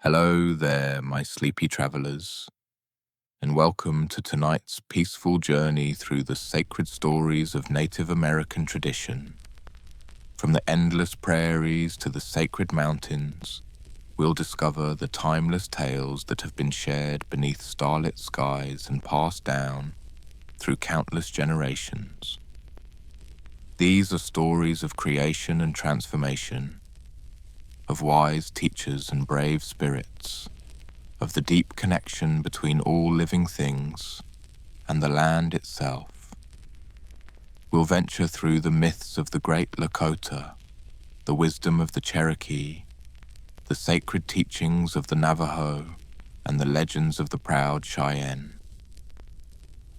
Hello there, my sleepy travelers, and welcome to tonight's peaceful journey through the sacred stories of Native American tradition. From the endless prairies to the sacred mountains, we'll discover the timeless tales that have been shared beneath starlit skies and passed down through countless generations. These are stories of creation and transformation, of wise teachers and brave spirits, of the deep connection between all living things and the land itself. We'll venture through the myths of the great Lakota, the wisdom of the Cherokee, the sacred teachings of the Navajo, and the legends of the proud Cheyenne.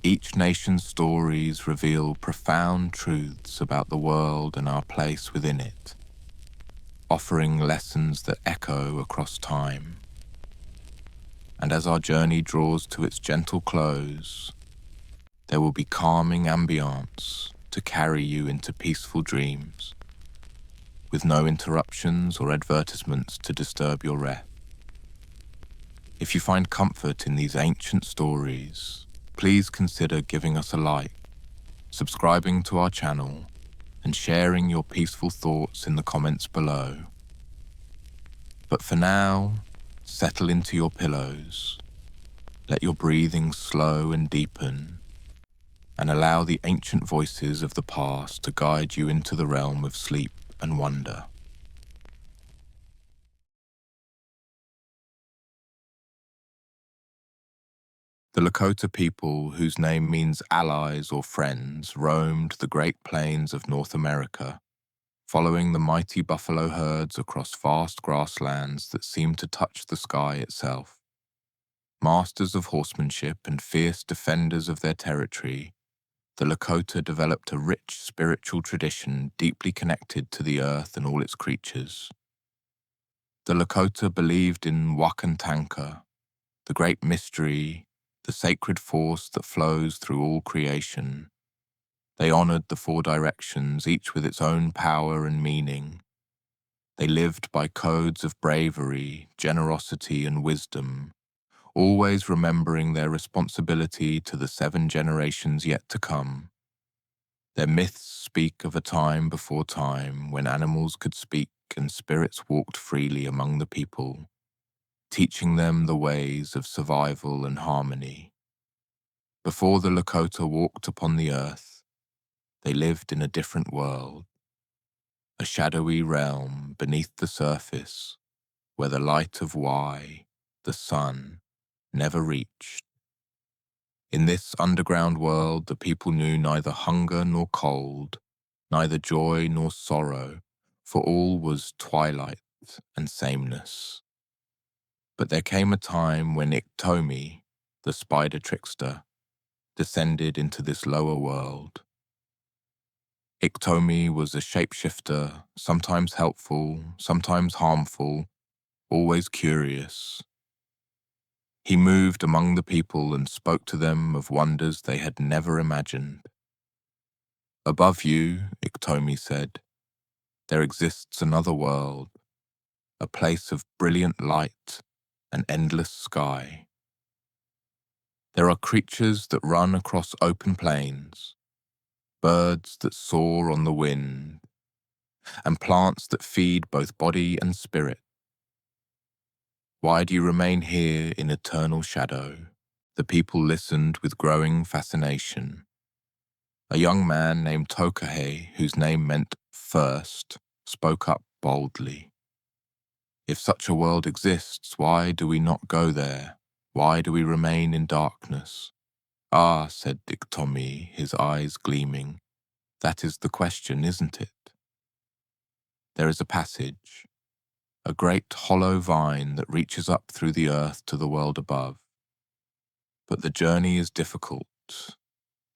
Each nation's stories reveal profound truths about the world and our place within it, offering lessons that echo across time. And as our journey draws to its gentle close, there will be calming ambience to carry you into peaceful dreams, with no interruptions or advertisements to disturb your rest. If you find comfort in these ancient stories, please consider giving us a like, subscribing to our channel, and sharing your peaceful thoughts in the comments below. But for now, settle into your pillows, let your breathing slow and deepen, and allow the ancient voices of the past to guide you into the realm of sleep and wonder. The Lakota people, whose name means allies or friends, roamed the great plains of North America, following the mighty buffalo herds across vast grasslands that seemed to touch the sky itself. Masters of horsemanship and fierce defenders of their territory, the Lakota developed a rich spiritual tradition deeply connected to the earth and all its creatures. The Lakota believed in Wakantanka, the great mystery, the sacred force that flows through all creation. They honored the four directions, each with its own power and meaning. They lived by codes of bravery, generosity, and wisdom, always remembering their responsibility to the 7 generations yet to come. Their myths speak of a time before time when animals could speak and spirits walked freely among the people, teaching them the ways of survival and harmony. Before the Lakota walked upon the earth, they lived in a different world, a shadowy realm beneath the surface where the light of the sun, never reached. In this underground world, the people knew neither hunger nor cold, neither joy nor sorrow, for all was twilight and sameness. But there came a time when Iktomi, the spider trickster, descended into this lower world. Iktomi was a shapeshifter, sometimes helpful, sometimes harmful, always curious. He moved among the people and spoke to them of wonders they had never imagined. Above you, Iktomi said, there exists another world, a place of brilliant light and endless sky. There are creatures that run across open plains, birds that soar on the wind, and plants that feed both body and spirit. Why do you remain here in eternal shadow? The people listened with growing fascination. A young man named Tokahei, whose name meant first, spoke up boldly. If such a world exists, why do we not go there? Why do we remain in darkness? Ah, said Iktomi, his eyes gleaming, that is the question, isn't it? There is a passage, a great hollow vine that reaches up through the earth to the world above. But the journey is difficult,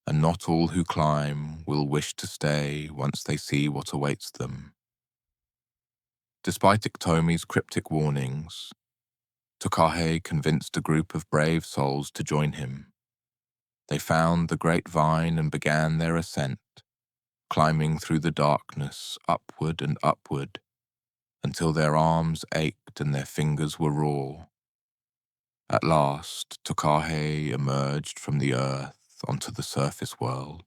and not all who climb will wish to stay once they see what awaits them. Despite Iktomi's cryptic warnings, Tokahei convinced a group of brave souls to join him. They found the great vine and began their ascent, climbing through the darkness, upward and upward, until their arms ached and their fingers were raw. At last, Tokahe emerged from the earth onto the surface world.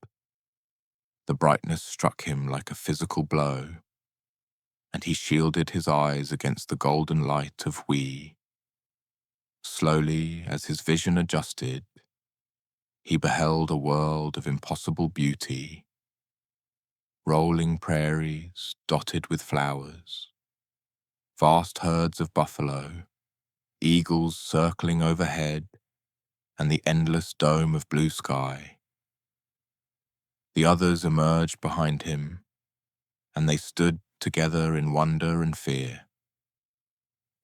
The brightness struck him like a physical blow, and he shielded his eyes against the golden light of We. Slowly, as his vision adjusted, he beheld a world of impossible beauty. Rolling prairies dotted with flowers, vast herds of buffalo, eagles circling overhead, and the endless dome of blue sky. The others emerged behind him, and they stood together in wonder and fear.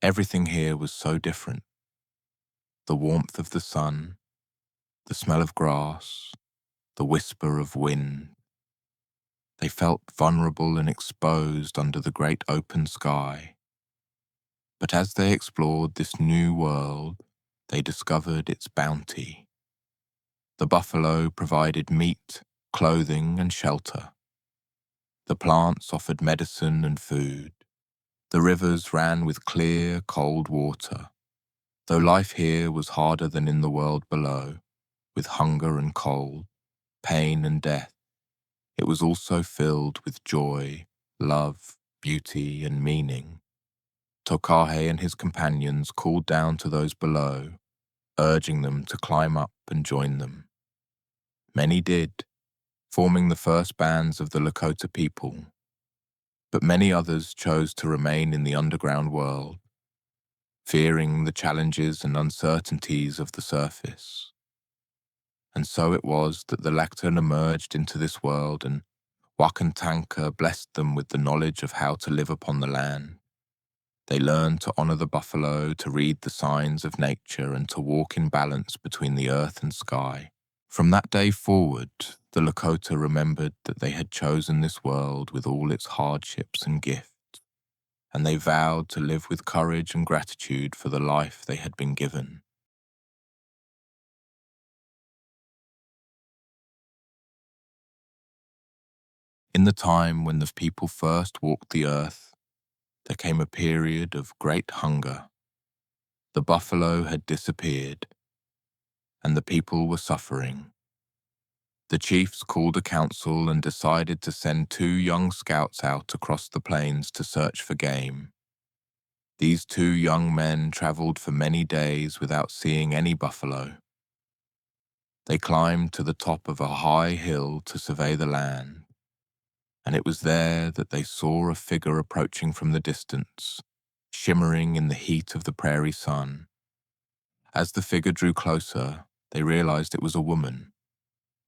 Everything here was so different. The warmth of the sun, the smell of grass, the whisper of wind. They felt vulnerable and exposed under the great open sky. But as they explored this new world, they discovered its bounty. The buffalo provided meat, clothing, and shelter. The plants offered medicine and food. The rivers ran with clear, cold water. Though life here was harder than in the world below, with hunger and cold, pain and death, it was also filled with joy, love, beauty, and meaning. Tokahe and his companions called down to those below, urging them to climb up and join them. Many did, forming the first bands of the Lakota people. But many others chose to remain in the underground world, fearing the challenges and uncertainties of the surface. And so it was that the Lacton emerged into this world, and Wakantanka blessed them with the knowledge of how to live upon the land. They learned to honor the buffalo, to read the signs of nature, and to walk in balance between the earth and sky. From that day forward, the Lakota remembered that they had chosen this world with all its hardships and gifts, and they vowed to live with courage and gratitude for the life they had been given. In the time when the people first walked the earth, there came a period of great hunger. The buffalo had disappeared, and the people were suffering. The chiefs called a council and decided to send 2 young scouts out across the plains to search for game. These 2 young men traveled for many days without seeing any buffalo. They climbed to the top of a high hill to survey the land, and it was there that they saw a figure approaching from the distance, shimmering in the heat of the prairie sun. As the figure drew closer, they realized it was a woman,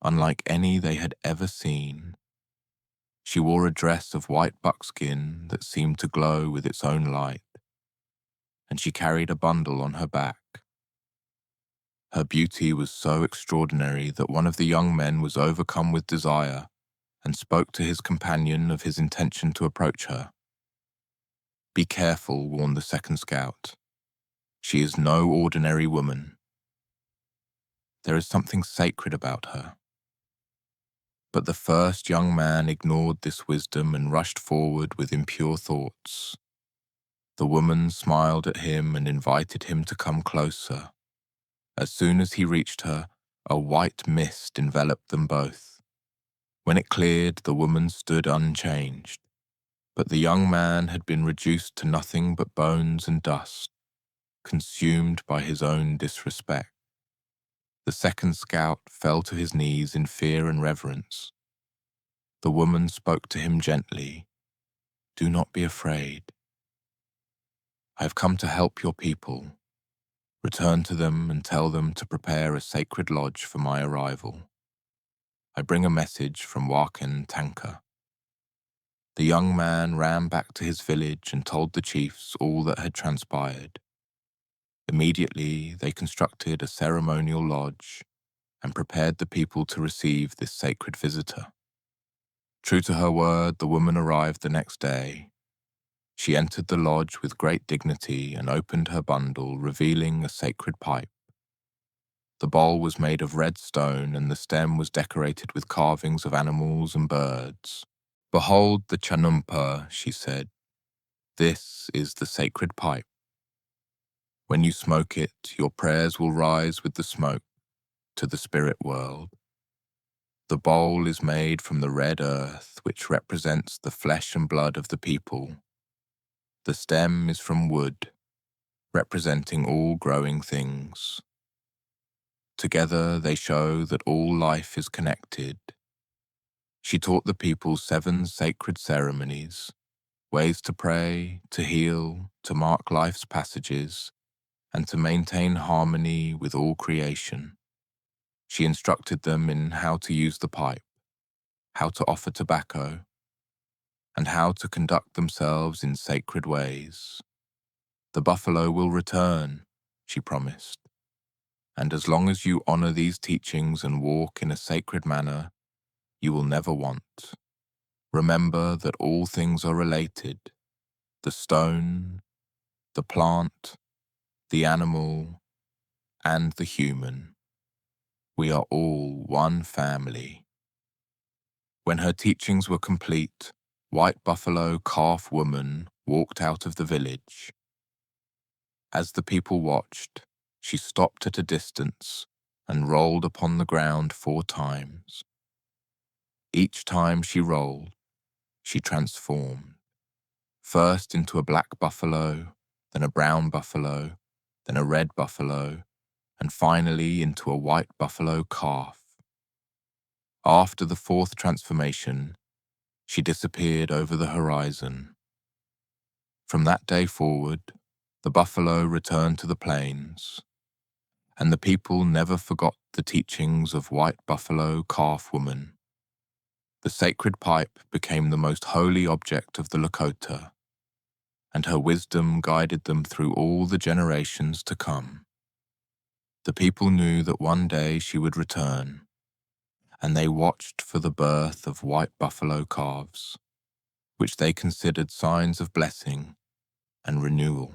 unlike any they had ever seen. She wore a dress of white buckskin that seemed to glow with its own light, and she carried a bundle on her back. Her beauty was so extraordinary that one of the young men was overcome with desire and spoke to his companion of his intention to approach her. "Be careful," warned the second scout. "She is no ordinary woman. There is something sacred about her." But the first young man ignored this wisdom and rushed forward with impure thoughts. The woman smiled at him and invited him to come closer. As soon as he reached her, a white mist enveloped them both. When it cleared, the woman stood unchanged, but the young man had been reduced to nothing but bones and dust, consumed by his own disrespect. The second scout fell to his knees in fear and reverence. The woman spoke to him gently. "Do not be afraid. I have come to help your people. Return to them and tell them to prepare a sacred lodge for my arrival. I bring a message from Wakan Tanka." The young man ran back to his village and told the chiefs all that had transpired. Immediately, they constructed a ceremonial lodge and prepared the people to receive this sacred visitor. True to her word, the woman arrived the next day. She entered the lodge with great dignity and opened her bundle, revealing a sacred pipe. The bowl was made of red stone, and the stem was decorated with carvings of animals and birds. "Behold the chanumpa," she said. This is the sacred pipe. When you smoke it, your prayers will rise with the smoke to the spirit world. The bowl is made from the red earth, which represents the flesh and blood of the people. The stem is from wood, representing all growing things. Together they show that all life is connected. She taught the people 7 sacred ceremonies, ways to pray, to heal, to mark life's passages, and to maintain harmony with all creation. She instructed them in how to use the pipe, how to offer tobacco, and how to conduct themselves in sacred ways. The buffalo will return, she promised, and as long as you honor these teachings and walk in a sacred manner, you will never want. Remember that all things are related: the stone, the plant, the animal, and the human. We are all one family. When her teachings were complete, White Buffalo Calf Woman walked out of the village. As the people watched, she stopped at a distance and rolled upon the ground 4 times. Each time she rolled, she transformed, first into a black buffalo, then a brown buffalo, then a red buffalo, and finally into a white buffalo calf. After the 4th transformation, she disappeared over the horizon. From that day forward, the buffalo returned to the plains, and the people never forgot the teachings of White Buffalo Calf Woman. The sacred pipe became the most holy object of the Lakota, and her wisdom guided them through all the generations to come. The people knew that one day she would return, and they watched for the birth of white buffalo calves, which they considered signs of blessing and renewal.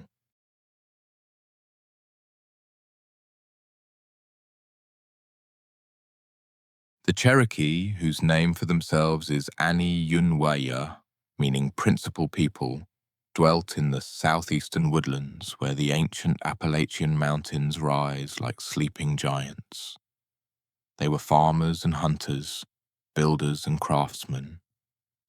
The Cherokee, whose name for themselves is Ani-Yunwaya, meaning principal people, dwelt in the southeastern woodlands where the ancient Appalachian mountains rise like sleeping giants. They were farmers and hunters, builders and craftsmen,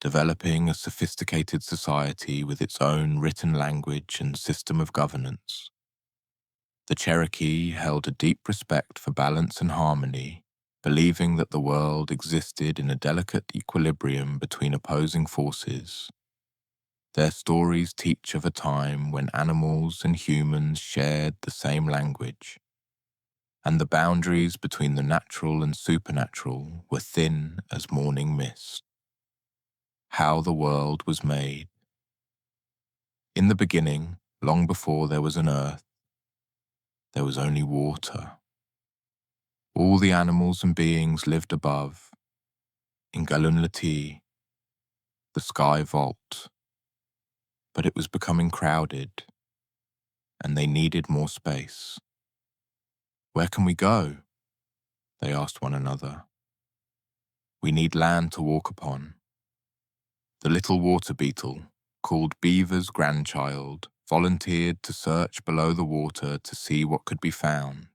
developing a sophisticated society with its own written language and system of governance. The Cherokee held a deep respect for balance and harmony, believing that the world existed in a delicate equilibrium between opposing forces. Their stories teach of a time when animals and humans shared the same language, and the boundaries between the natural and supernatural were thin as morning mist. How the world was made. In the beginning, long before there was an earth, there was only water. All the animals and beings lived above, in Galunlati, the sky vault, but it was becoming crowded, and they needed more space. Where can we go? They asked one another. We need land to walk upon. The little water beetle, called Beaver's grandchild, volunteered to search below the water to see what could be found.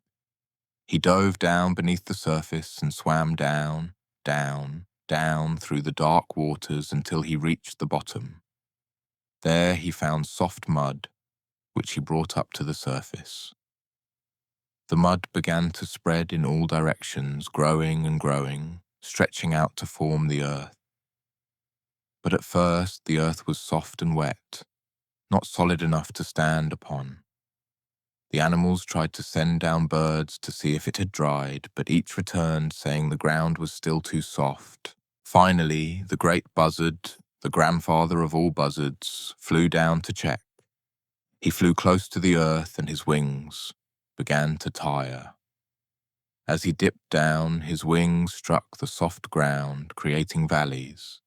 He dove down beneath the surface and swam down, down, down through the dark waters until he reached the bottom. There he found soft mud, which he brought up to the surface. The mud began to spread in all directions, growing and growing, stretching out to form the earth. But at first the earth was soft and wet, not solid enough to stand upon. The animals tried to send down birds to see if it had dried, but each returned saying the ground was still too soft. Finally, the great buzzard, the grandfather of all buzzards, flew down to check. He flew close to the earth and his wings began to tire. As he dipped down, his wings struck the soft ground, creating valleys.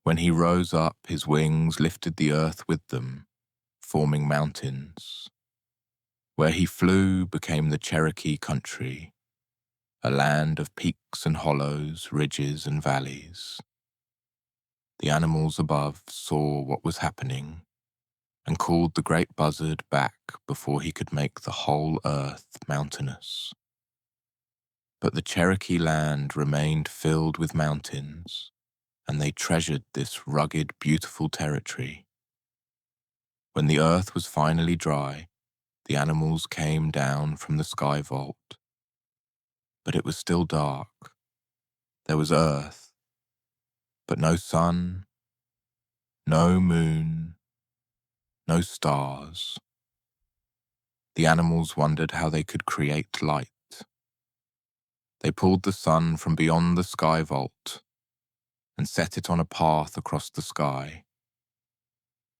When he rose up, his wings lifted the earth with them, forming mountains. Where he flew became the Cherokee country, a land of peaks and hollows, ridges and valleys. The animals above saw what was happening, and called the great buzzard back before he could make the whole earth mountainous. But the Cherokee land remained filled with mountains, and they treasured this rugged, beautiful territory. When the earth was finally dry, the animals came down from the sky vault. But it was still dark. There was earth, but no sun, no moon, no stars. The animals wondered how they could create light. They pulled the sun from beyond the sky vault and set it on a path across the sky.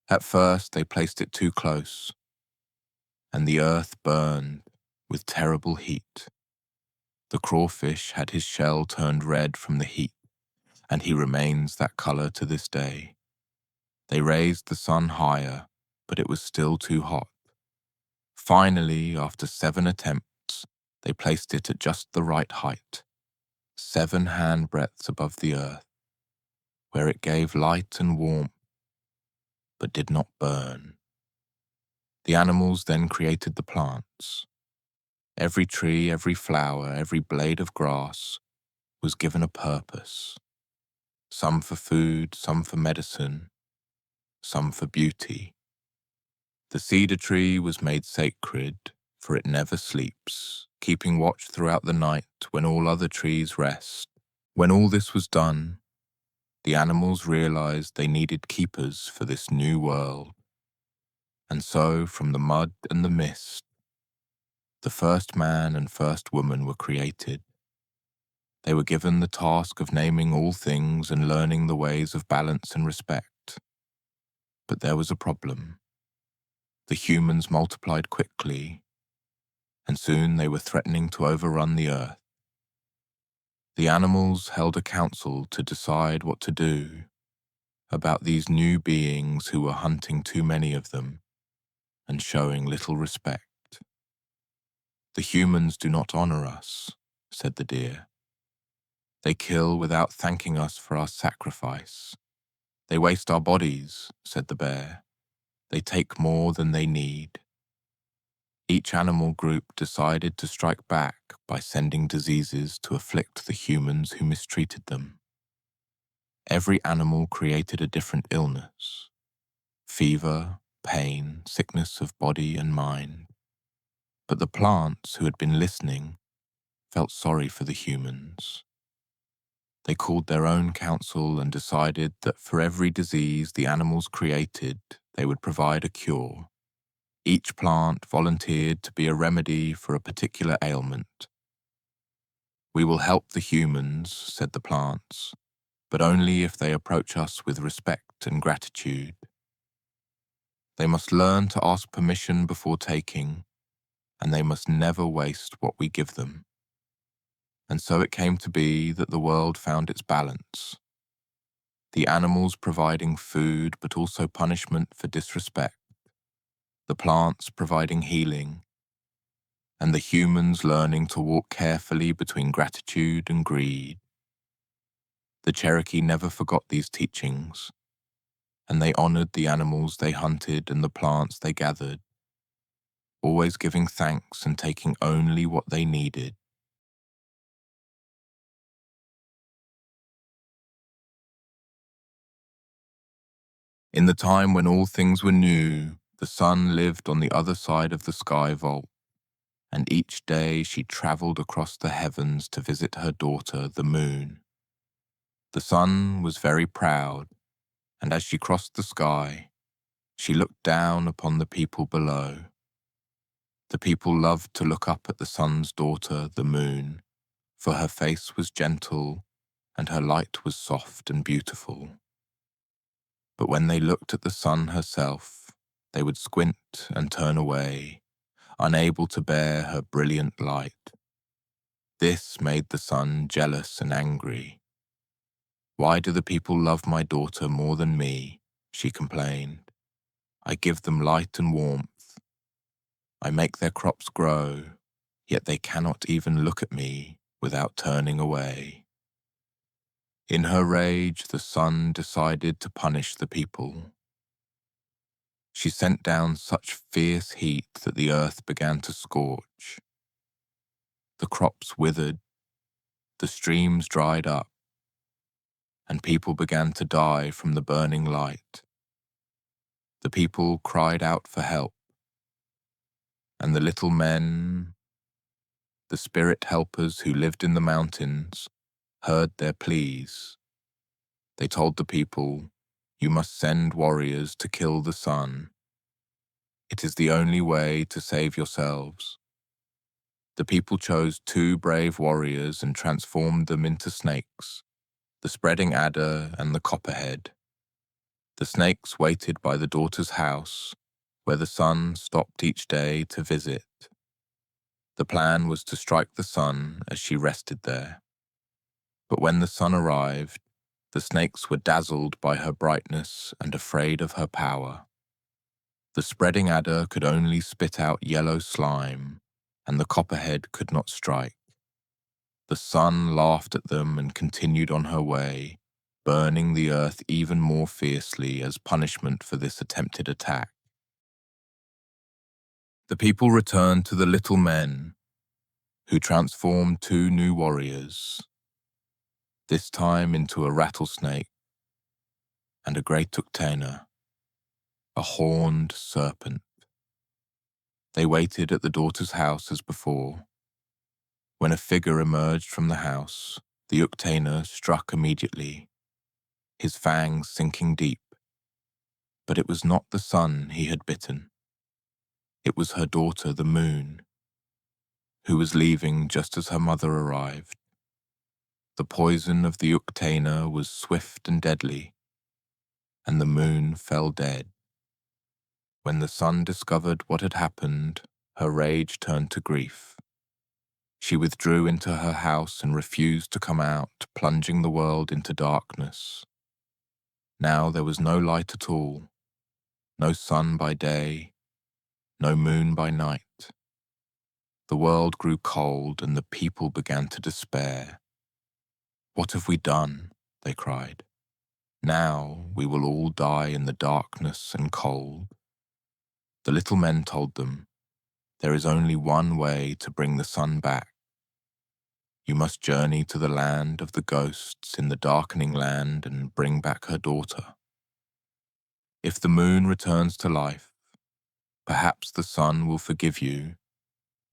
At first they placed it too close, and the earth burned with terrible heat. The crawfish had his shell turned red from the heat, and he remains that color to this day. They raised the sun higher, but it was still too hot. Finally, after 7 attempts, they placed it at just the right height, 7 handbreadths above the earth, where it gave light and warmth, but did not burn. The animals then created the plants. Every tree, every flower, every blade of grass was given a purpose. Some for food, some for medicine, some for beauty. The cedar tree was made sacred, for it never sleeps, keeping watch throughout the night when all other trees rest. When all this was done, the animals realized they needed keepers for this new world. And so, from the mud and the mist, the first man and first woman were created. They were given the task of naming all things and learning the ways of balance and respect. But there was a problem. The humans multiplied quickly, and soon they were threatening to overrun the earth. The animals held a council to decide what to do about these new beings who were hunting too many of them and showing little respect. "The humans do not honor us," said the deer. "They kill without thanking us for our sacrifice. They waste our bodies," said the bear. "They take more than they need." Each animal group decided to strike back by sending diseases to afflict the humans who mistreated them. Every animal created a different illness: fever, pain, sickness of body and mind. But the plants who had been listening felt sorry for the humans. They called their own council and decided that for every disease the animals created, they would provide a cure. Each plant volunteered to be a remedy for a particular ailment. "We will help the humans," said the plants, "but only if they approach us with respect and gratitude. They must learn to ask permission before taking, and they must never waste what we give them." And so it came to be that the world found its balance. The animals providing food but also punishment for disrespect. The plants providing healing, and the humans learning to walk carefully between gratitude and greed. The Cherokee never forgot these teachings, and they honored the animals they hunted and the plants they gathered, always giving thanks and taking only what they needed. In the time when all things were new, the sun lived on the other side of the sky vault, and each day she traveled across the heavens to visit her daughter, the moon. The sun was very proud, and as she crossed the sky, she looked down upon the people below. The people loved to look up at the sun's daughter, the moon, for her face was gentle and her light was soft and beautiful. But when they looked at the sun herself, they would squint and turn away, unable to bear her brilliant light. This made the sun jealous and angry. "Why do the people love my daughter more than me?" she complained. "I give them light and warmth. I make their crops grow, yet they cannot even look at me without turning away." In her rage, the sun decided to punish the people. She sent down such fierce heat that the earth began to scorch. The crops withered, the streams dried up, and people began to die from the burning light. The people cried out for help, and the little men, the spirit helpers who lived in the mountains, heard their pleas. They told the people, "You must send warriors to kill the sun. It is the only way to save yourselves." The people chose 2 brave warriors and transformed them into snakes, the spreading adder and the copperhead. The snakes waited by the daughter's house, where the sun stopped each day to visit. The plan was to strike the sun as she rested there. But when the sun arrived, the snakes were dazzled by her brightness and afraid of her power. The spreading adder could only spit out yellow slime, and the copperhead could not strike. The sun laughed at them and continued on her way, burning the earth even more fiercely as punishment for this attempted attack. The people returned to the little men, who transformed 2 new warriors, this time into a rattlesnake and a great tuktena, a horned serpent. They waited at the daughter's house as before. When a figure emerged from the house, the uktena struck immediately, his fangs sinking deep. But it was not the sun he had bitten. It was her daughter, the moon, who was leaving just as her mother arrived. The poison of the uktena was swift and deadly, and the moon fell dead. When the sun discovered what had happened, her rage turned to grief. She withdrew into her house and refused to come out, plunging the world into darkness. Now there was no light at all, no sun by day, no moon by night. The world grew cold and the people began to despair. "What have we done?" they cried. "Now we will all die in the darkness and cold." The little men told them, "There is only one way to bring the sun back. You must journey to the land of the ghosts in the darkening land and bring back her daughter. If the moon returns to life, perhaps the sun will forgive you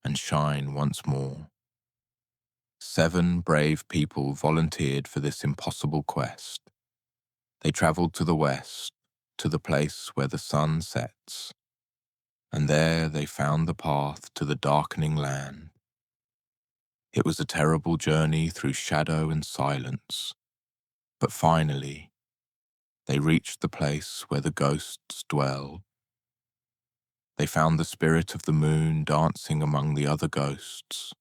and shine once more." 7 brave people volunteered for this impossible quest. They traveled to the west, to the place where the sun sets, and there they found the path to the darkening land. It was a terrible journey through shadow and silence, but finally, they reached the place where the ghosts dwelled. They found the spirit of the moon dancing among the other ghosts.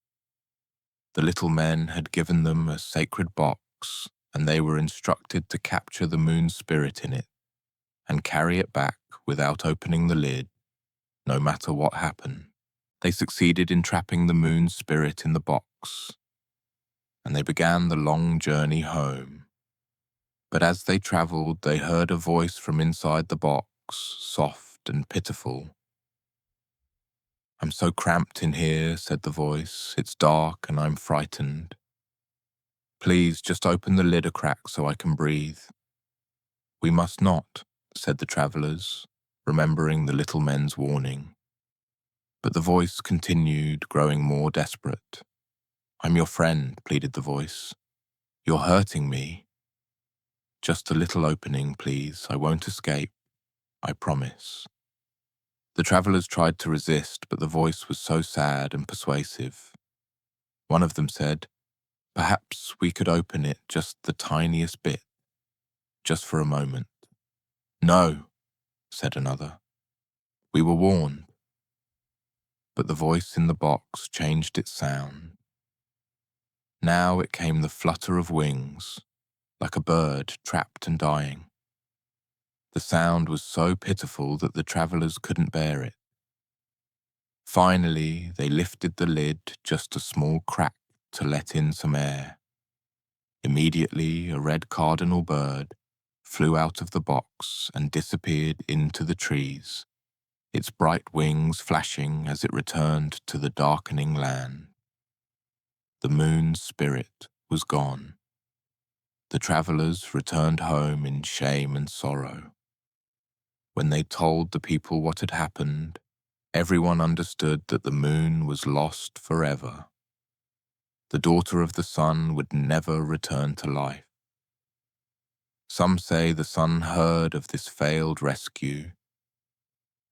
The little men had given them a sacred box, and they were instructed to capture the moon spirit in it and carry it back without opening the lid, no matter what happened. They succeeded in trapping the moon spirit in the box, and they began the long journey home. But as they traveled, they heard a voice from inside the box, soft and pitiful. "I'm so cramped in here," said the voice. "It's dark and I'm frightened. Please just open the lid a crack so I can breathe." "We must not," said the travelers, remembering the little men's warning. But the voice continued, growing more desperate. "I'm your friend," pleaded the voice. "You're hurting me. Just a little opening, please. I won't escape. I promise." The travelers tried to resist, but the voice was so sad and persuasive. One of them said, "Perhaps we could open it just the tiniest bit, just for a moment." "No," said another. "We were warned." But the voice in the box changed its sound. Now it came the flutter of wings, like a bird trapped and dying. The sound was so pitiful that the travelers couldn't bear it. Finally, they lifted the lid just a small crack to let in some air. Immediately, a red cardinal bird flew out of the box and disappeared into the trees, its bright wings flashing as it returned to the darkening land. The moon's spirit was gone. The travelers returned home in shame and sorrow. When they told the people what had happened, everyone understood that the moon was lost forever. The daughter of the sun would never return to life. Some say the sun heard of this failed rescue,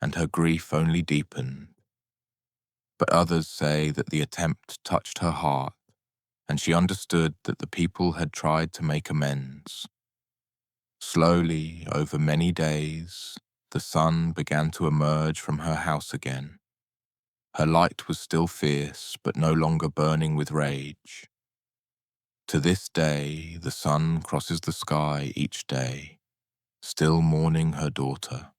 and her grief only deepened. But others say that the attempt touched her heart, and she understood that the people had tried to make amends. Slowly, over many days, the sun began to emerge from her house again. Her light was still fierce, but no longer burning with rage. To this day, the sun crosses the sky each day, still mourning her daughter.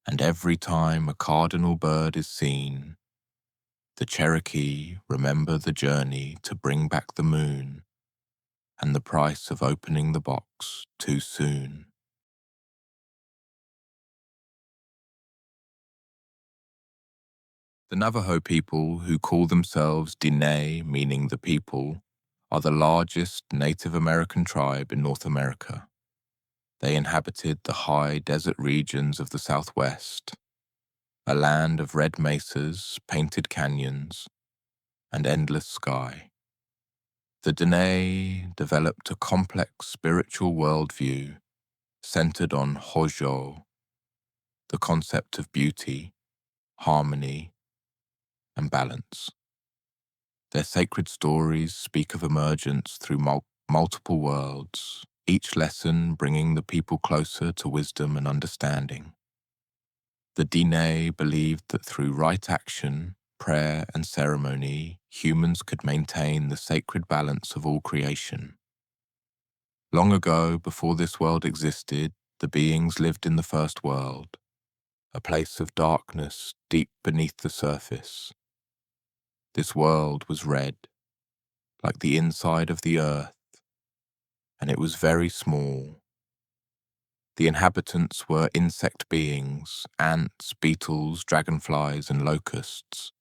And every time a cardinal bird is seen, the Cherokee remember the journey to bring back the moon and the price of opening the box too soon. The Navajo people, who call themselves Diné, meaning the people, are the largest Native American tribe in North America. They inhabited the high desert regions of the Southwest, a land of red mesas, painted canyons, and endless sky. The Diné developed a complex spiritual worldview centered on Hojo, the concept of beauty, harmony, and balance. Their sacred stories speak of emergence through multiple worlds, each lesson bringing the people closer to wisdom and understanding. The Diné believed that through right action, prayer, and ceremony, humans could maintain the sacred balance of all creation. Long ago, before this world existed, the beings lived in the first world, a place of darkness deep beneath the surface. This world was red, like the inside of the earth, and it was very small. The inhabitants were insect beings, ants, beetles, dragonflies, and locusts.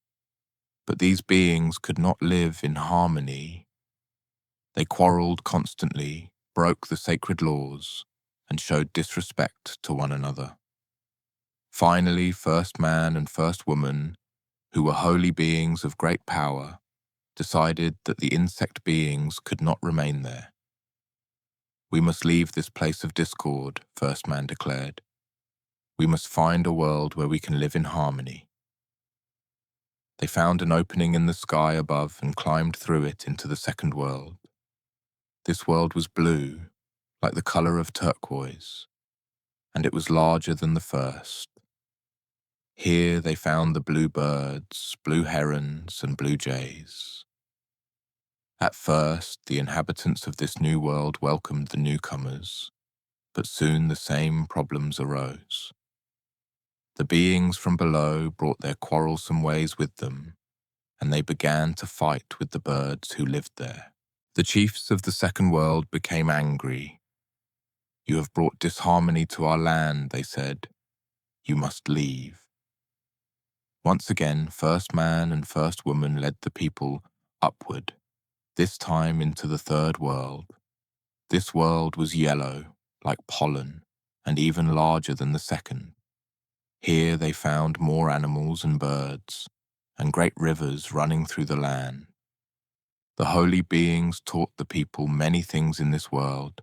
But these beings could not live in harmony. They quarreled constantly, broke the sacred laws, and showed disrespect to one another. Finally, first man and first woman, who were holy beings of great power, decided that the insect beings could not remain there. "We must leave this place of discord," first man declared. "We must find a world where we can live in harmony." They found an opening in the sky above and climbed through it into the second world. This world was blue, like the color of turquoise, and it was larger than the first. Here they found the blue birds, blue herons, and blue jays. At first, the inhabitants of this new world welcomed the newcomers, but soon the same problems arose. The beings from below brought their quarrelsome ways with them, and they began to fight with the birds who lived there. The chiefs of the second world became angry. "You have brought disharmony to our land," they said. "You must leave." Once again, first man and first woman led the people upward, this time into the third world. This world was yellow, like pollen, and even larger than the second. Here they found more animals and birds, and great rivers running through the land. The holy beings taught the people many things in this world: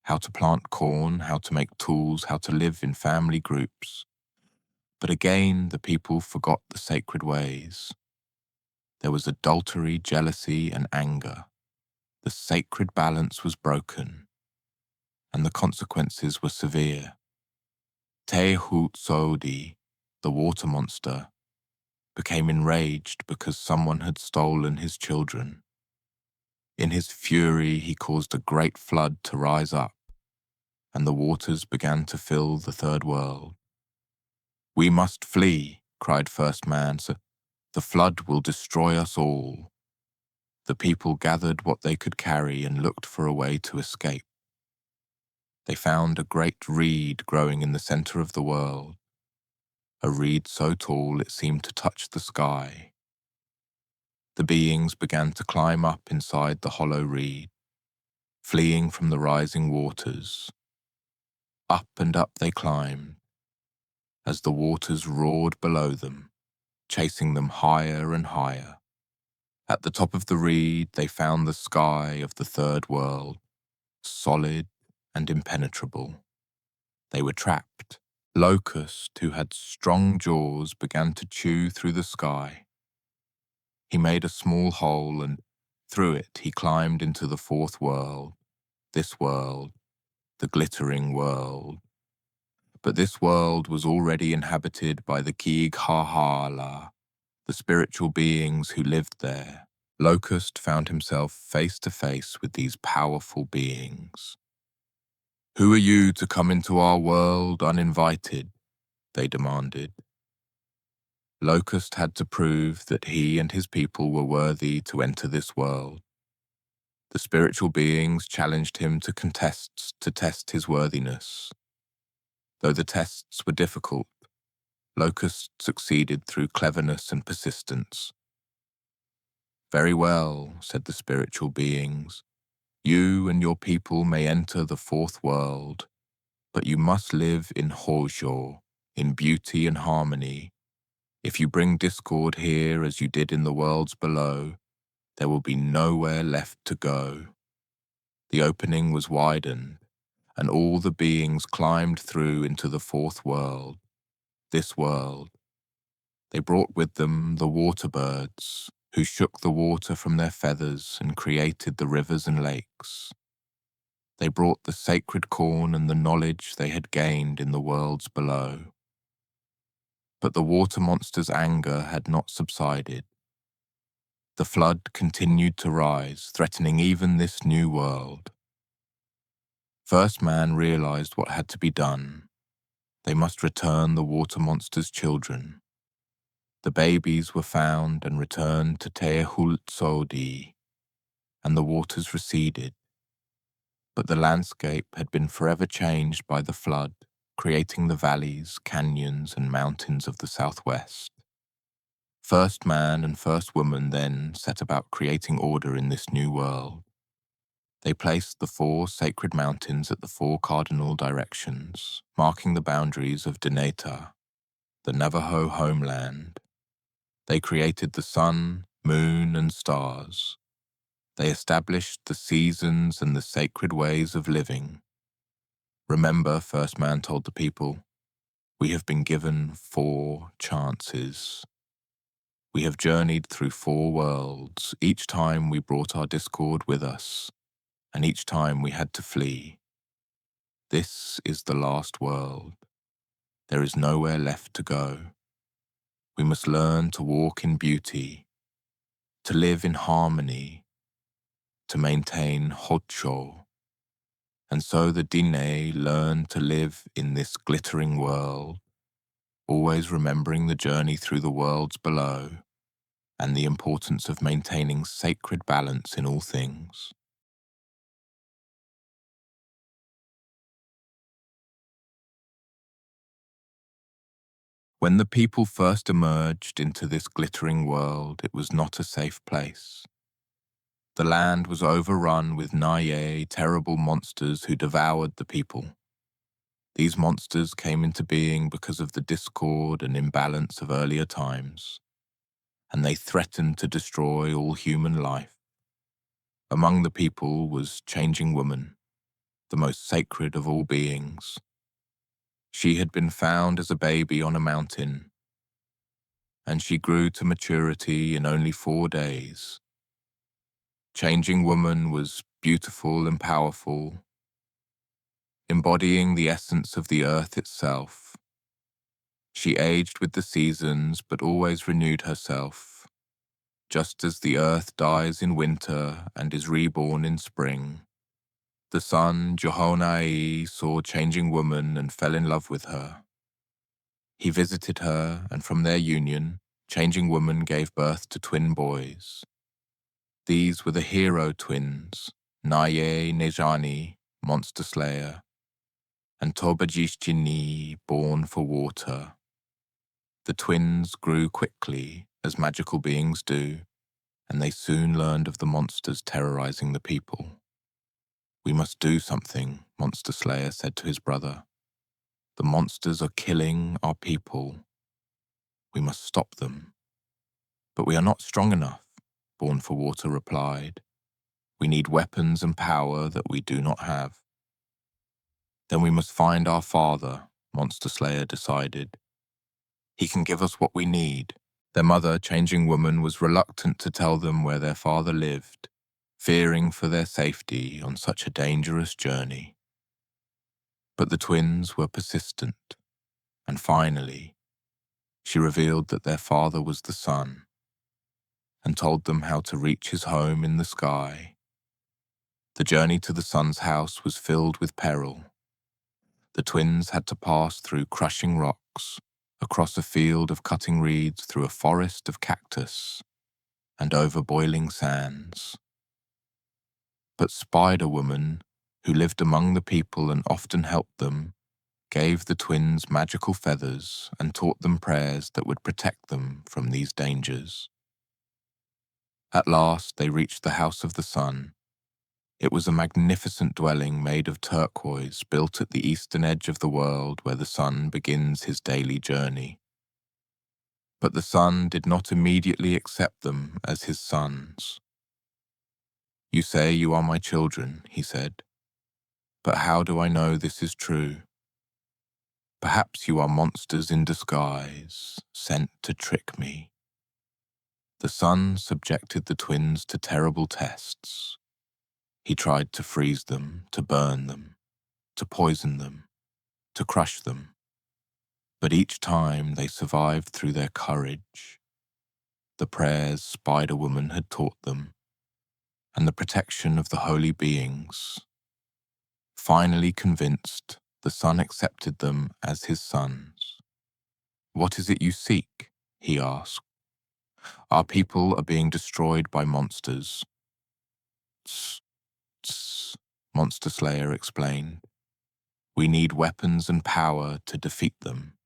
how to plant corn, how to make tools, how to live in family groups. But again, the people forgot the sacred ways. There was adultery, jealousy, and anger. The sacred balance was broken, and the consequences were severe. Te Hutsodi, the water monster, became enraged because someone had stolen his children. In his fury, he caused a great flood to rise up, and the waters began to fill the third world. "We must flee," cried first man, "so the flood will destroy us all." The people gathered what they could carry and looked for a way to escape. They found a great reed growing in the center of the world. a reed so tall it seemed to touch the sky. The beings began to climb up inside the hollow reed, fleeing from the rising waters. Up and up they climbed, as the waters roared below them, chasing them higher and higher. At the top of the reed they found the sky of the third world, solid and impenetrable. They were trapped. Locust, who had strong jaws, began to chew through the sky. He made a small hole, and through it he climbed into the fourth world, this world, the glittering world. But this world was already inhabited by the Kiighahala, the spiritual beings who lived there. Locust found himself face to face with these powerful beings. "Who are you to come into our world uninvited?" they demanded. Locust had to prove that he and his people were worthy to enter this world. The spiritual beings challenged him to contests to test his worthiness. Though the tests were difficult, Locust succeeded through cleverness and persistence. "Very well," said the spiritual beings. "You and your people may enter the fourth world, but you must live in Hojo, in beauty and harmony. If you bring discord here as you did in the worlds below, there will be nowhere left to go." The opening was widened, and all the beings climbed through into the fourth world, this world. They brought with them the water birds, who shook the water from their feathers and created the rivers and lakes. They brought the sacred corn and the knowledge they had gained in the worlds below. But the water monster's anger had not subsided. The flood continued to rise, threatening even this new world. First Man realized what had to be done. They must return the water monster's children. The babies were found and returned to Tehultsodi, and the waters receded. But the landscape had been forever changed by the flood, creating the valleys, canyons, and mountains of the southwest. First Man and First Woman then set about creating order in this new world. They placed the 4 sacred mountains at the 4 cardinal directions, marking the boundaries of Deneta, the Navajo homeland. They created the sun, moon, and stars. They established the seasons and the sacred ways of living. Remember, First Man told the people, we have been given 4 chances. We have journeyed through 4 worlds. Each time we brought our discord with us, and each time we had to flee. This is the last world. There is nowhere left to go. We must learn to walk in beauty, to live in harmony, to maintain Hocho. And so the Dine learned to live in this glittering world, always remembering the journey through the worlds below and the importance of maintaining sacred balance in all things. When the people first emerged into this glittering world, it was not a safe place. The land was overrun with Naye, terrible monsters who devoured the people. These monsters came into being because of the discord and imbalance of earlier times, and they threatened to destroy all human life. Among the people was Changing Woman, the most sacred of all beings. She had been found as a baby on a mountain, and she grew to maturity in only 4 days. Changing Woman was beautiful and powerful, embodying the essence of the earth itself. She aged with the seasons, but always renewed herself. Just as the earth dies in winter and is reborn in spring, the son, Johonai, saw Changing Woman and fell in love with her. He visited her, and from their union, Changing Woman gave birth to twin boys. These were the hero twins, Naye Nejani, monster slayer, and Tobajishchini, born for water. The twins grew quickly, as magical beings do, and they soon learned of the monsters terrorizing the people. "We must do something," Monster Slayer said to his brother. "The monsters are killing our people. We must stop them." "But we are not strong enough," Born for Water replied. "We need weapons and power that we do not have." "Then we must find our father," Monster Slayer decided. "He can give us what we need." Their mother, Changing Woman, was reluctant to tell them where their father lived, fearing for their safety on such a dangerous journey. But the twins were persistent, and finally, she revealed that their father was the sun, and told them how to reach his home in the sky. The journey to the sun's house was filled with peril. The twins had to pass through crushing rocks, across a field of cutting reeds, through a forest of cactus, and over boiling sands. But Spider-Woman, who lived among the people and often helped them, gave the twins magical feathers and taught them prayers that would protect them from these dangers. At last they reached the House of the Sun. It was a magnificent dwelling made of turquoise, built at the eastern edge of the world where the sun begins his daily journey. But the sun did not immediately accept them as his sons. "You say you are my children," he said, "but how do I know this is true? Perhaps you are monsters in disguise, sent to trick me." The sun subjected the twins to terrible tests. He tried to freeze them, to burn them, to poison them, to crush them. But each time they survived through their courage, the prayers Spider-Woman had taught them, and the protection of the holy beings. Finally convinced, the sun accepted them as his sons. "What is it you seek?" he asked. "Our people are being destroyed by monsters." "Tss, tss," Monster Slayer explained. "We need weapons and power to defeat them."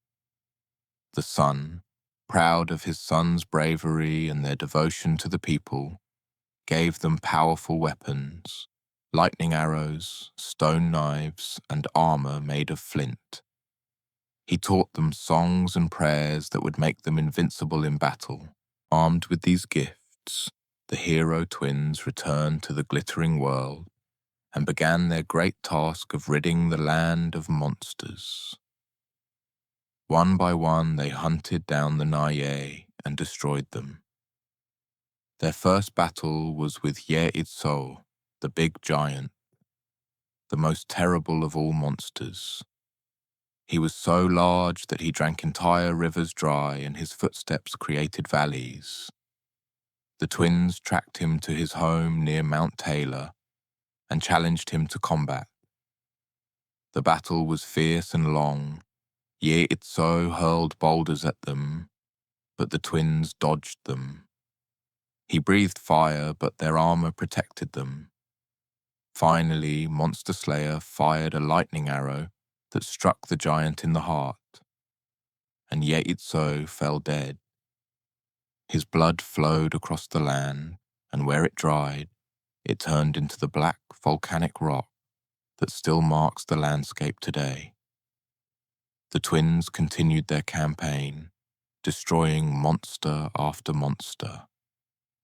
The sun, proud of his sons' bravery and their devotion to the people, gave them powerful weapons, lightning arrows, stone knives, and armor made of flint. He taught them songs and prayers that would make them invincible in battle. Armed with these gifts, the hero twins returned to the glittering world and began their great task of ridding the land of monsters. One by one, they hunted down the Naye and destroyed them. Their first battle was with Ye-Itso, the big giant, the most terrible of all monsters. He was so large that he drank entire rivers dry, and his footsteps created valleys. The twins tracked him to his home near Mount Taylor and challenged him to combat. The battle was fierce and long. Ye-Itso hurled boulders at them, but the twins dodged them. He breathed fire, but their armor protected them. Finally, Monster Slayer fired a lightning arrow that struck the giant in the heart, and Ye-Itso fell dead. His blood flowed across the land, and where it dried, it turned into the black volcanic rock that still marks the landscape today. The twins continued their campaign, destroying monster after monster.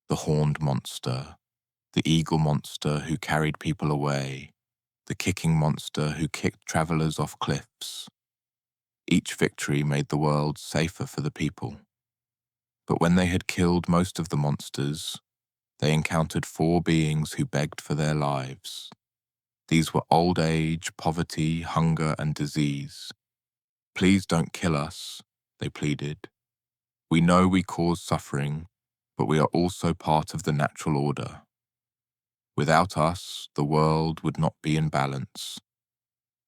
The horned monster, the eagle monster who carried people away, the kicking monster who kicked travelers off cliffs. Each victory made the world safer for the people. But when they had killed most of the monsters, they encountered four beings who begged for their lives. These were old age, poverty, hunger, and disease. "Please don't kill us," they pleaded. "We know we cause suffering, but we are also part of the natural order. Without us, the world would not be in balance."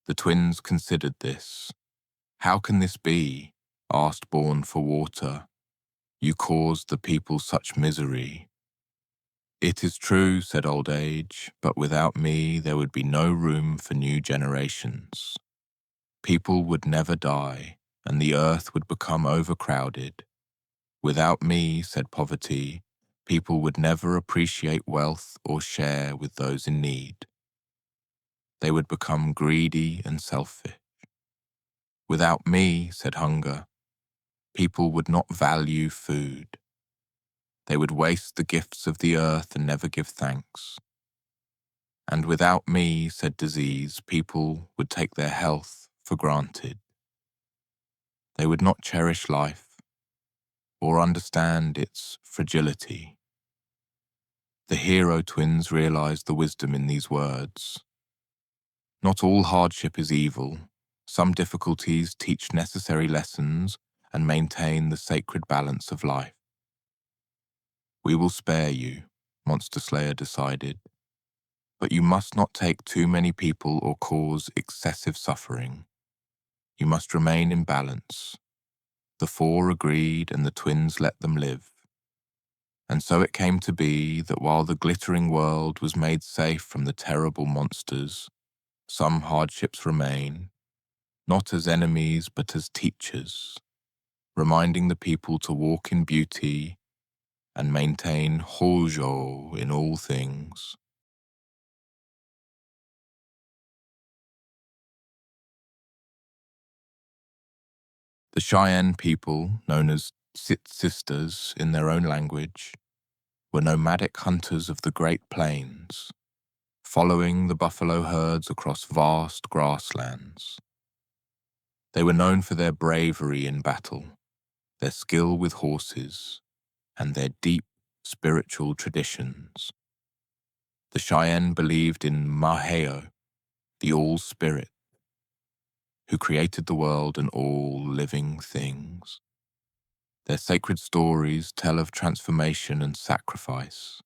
The twins considered this. "How can this be?" asked Born for Water. "You caused the people such misery." "It is true," said Old Age, "but without me there would be no room for new generations. People would never die. and the earth would become overcrowded. Without me, said Poverty, people would never appreciate wealth or share with those in need. They would become greedy and selfish. Without me, said Hunger, people would not value food. They would waste the gifts of the earth and never give thanks. And without me, said Disease, people would take their health for granted. They would not cherish life or understand its fragility. The hero twins realized the wisdom in these words. Not all hardship is evil. Some difficulties teach necessary lessons and maintain the sacred balance of life. We will spare you, Monster Slayer decided, but you must not take too many people or cause excessive suffering. You must remain in balance. The four agreed and the twins let them live. And so it came to be that while the glittering world was made safe from the terrible monsters, some hardships remain, not as enemies but as teachers, reminding the people to walk in beauty and maintain hojo in all things. The Cheyenne people, known as Sisters in their own language, were nomadic hunters of the Great Plains, following the buffalo herds across vast grasslands. They were known for their bravery in battle, their skill with horses, and their deep spiritual traditions. The Cheyenne believed in Maheo, the All-Spirit, who created the world and all living things. Their sacred stories tell of transformation and sacrifice,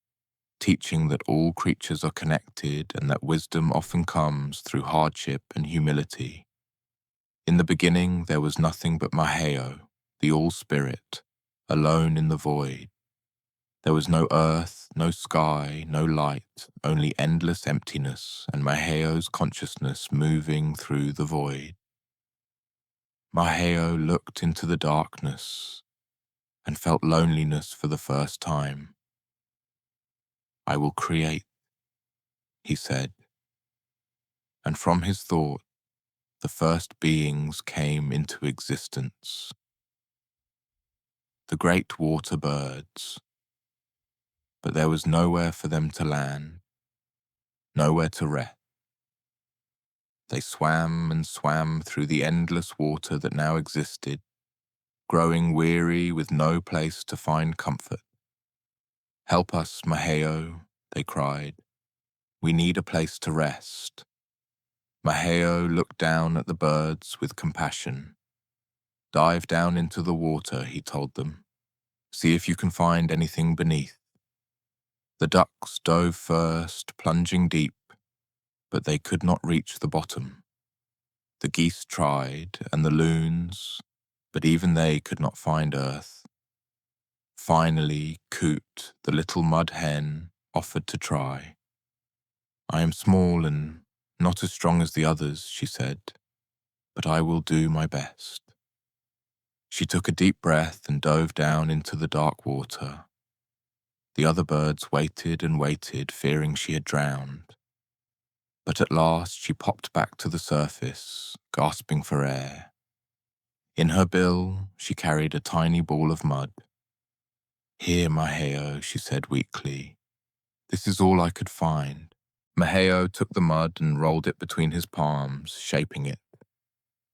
teaching that all creatures are connected and that wisdom often comes through hardship and humility. In the beginning there was nothing but Maheo, the All-Spirit, alone in the void. There was no earth, no sky, no light, only endless emptiness and Maheo's consciousness moving through the void. Maheo looked into the darkness and felt loneliness for the first time. I will create, he said, and from his thought, the first beings came into existence. The great water birds, but there was nowhere for them to land, nowhere to rest. They swam and swam through the endless water that now existed, growing weary with no place to find comfort. Help us, Maheo, they cried. We need a place to rest. Maheo looked down at the birds with compassion. Dive down into the water, he told them. See if you can find anything beneath. The ducks dove first, plunging deep, but they could not reach the bottom. The geese tried, and the loons, but even they could not find earth. Finally, Coot, the little mud hen, offered to try. I am small and not as strong as the others, she said, but I will do my best. She took a deep breath and dove down into the dark water. The other birds waited and waited, fearing she had drowned. But at last she popped back to the surface, gasping for air. In her bill, she carried a tiny ball of mud. Here, Maheo, she said weakly. This is all I could find. Maheo took the mud and rolled it between his palms, shaping it,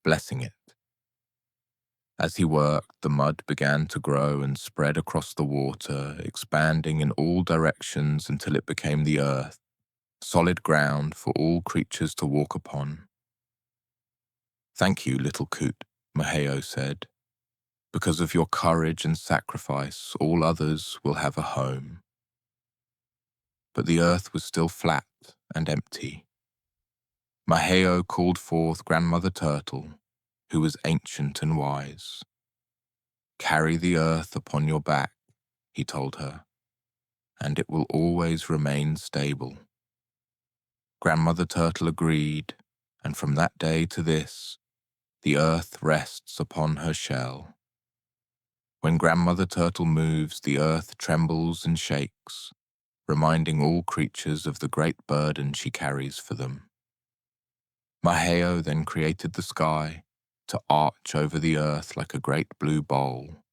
blessing it. As he worked, the mud began to grow and spread across the water, expanding in all directions until it became the earth, solid ground for all creatures to walk upon. Thank you, little Coot, Maheo said. Because of your courage and sacrifice, all others will have a home. But the earth was still flat and empty. Maheo called forth Grandmother Turtle, who was ancient and wise. Carry the earth upon your back, he told her, and it will always remain stable. Grandmother Turtle agreed, and from that day to this, The earth rests upon her shell. When Grandmother Turtle moves, the earth trembles and shakes, reminding all creatures of the great burden she carries for them. Maheo then created the sky to arch over the earth like a great blue bowl.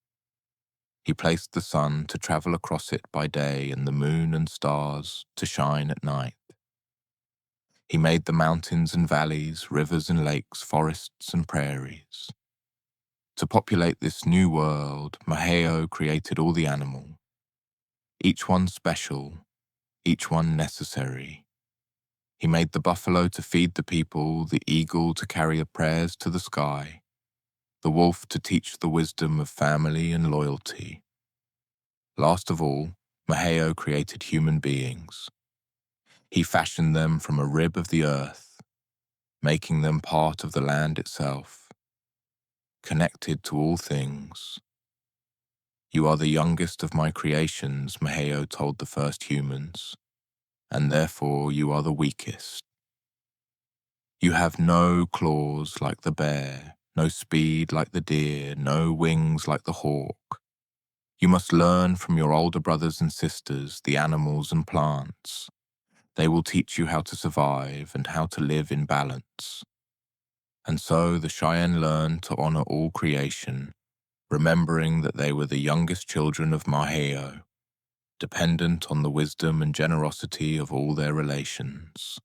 He placed the sun to travel across it by day and the moon and stars to shine at night. He made the mountains and valleys, rivers and lakes, forests and prairies. To populate this new world, Maheo created all the animals, each one special, each one necessary. He made the buffalo to feed the people, the eagle to carry the prayers to the sky, the wolf to teach the wisdom of family and loyalty. Last of all, Maheo created human beings. He fashioned them from a rib of the earth, making them part of the land itself, connected to all things. You are the youngest of my creations, Maheo told the first humans, and therefore you are the weakest. You have no claws like the bear, no speed like the deer, no wings like the hawk. You must learn from your older brothers and sisters, the animals and plants. They will teach you how to survive and how to live in balance. And so the Cheyenne learned to honor all creation, remembering that they were the youngest children of Maheo, dependent on the wisdom and generosity of all their relations.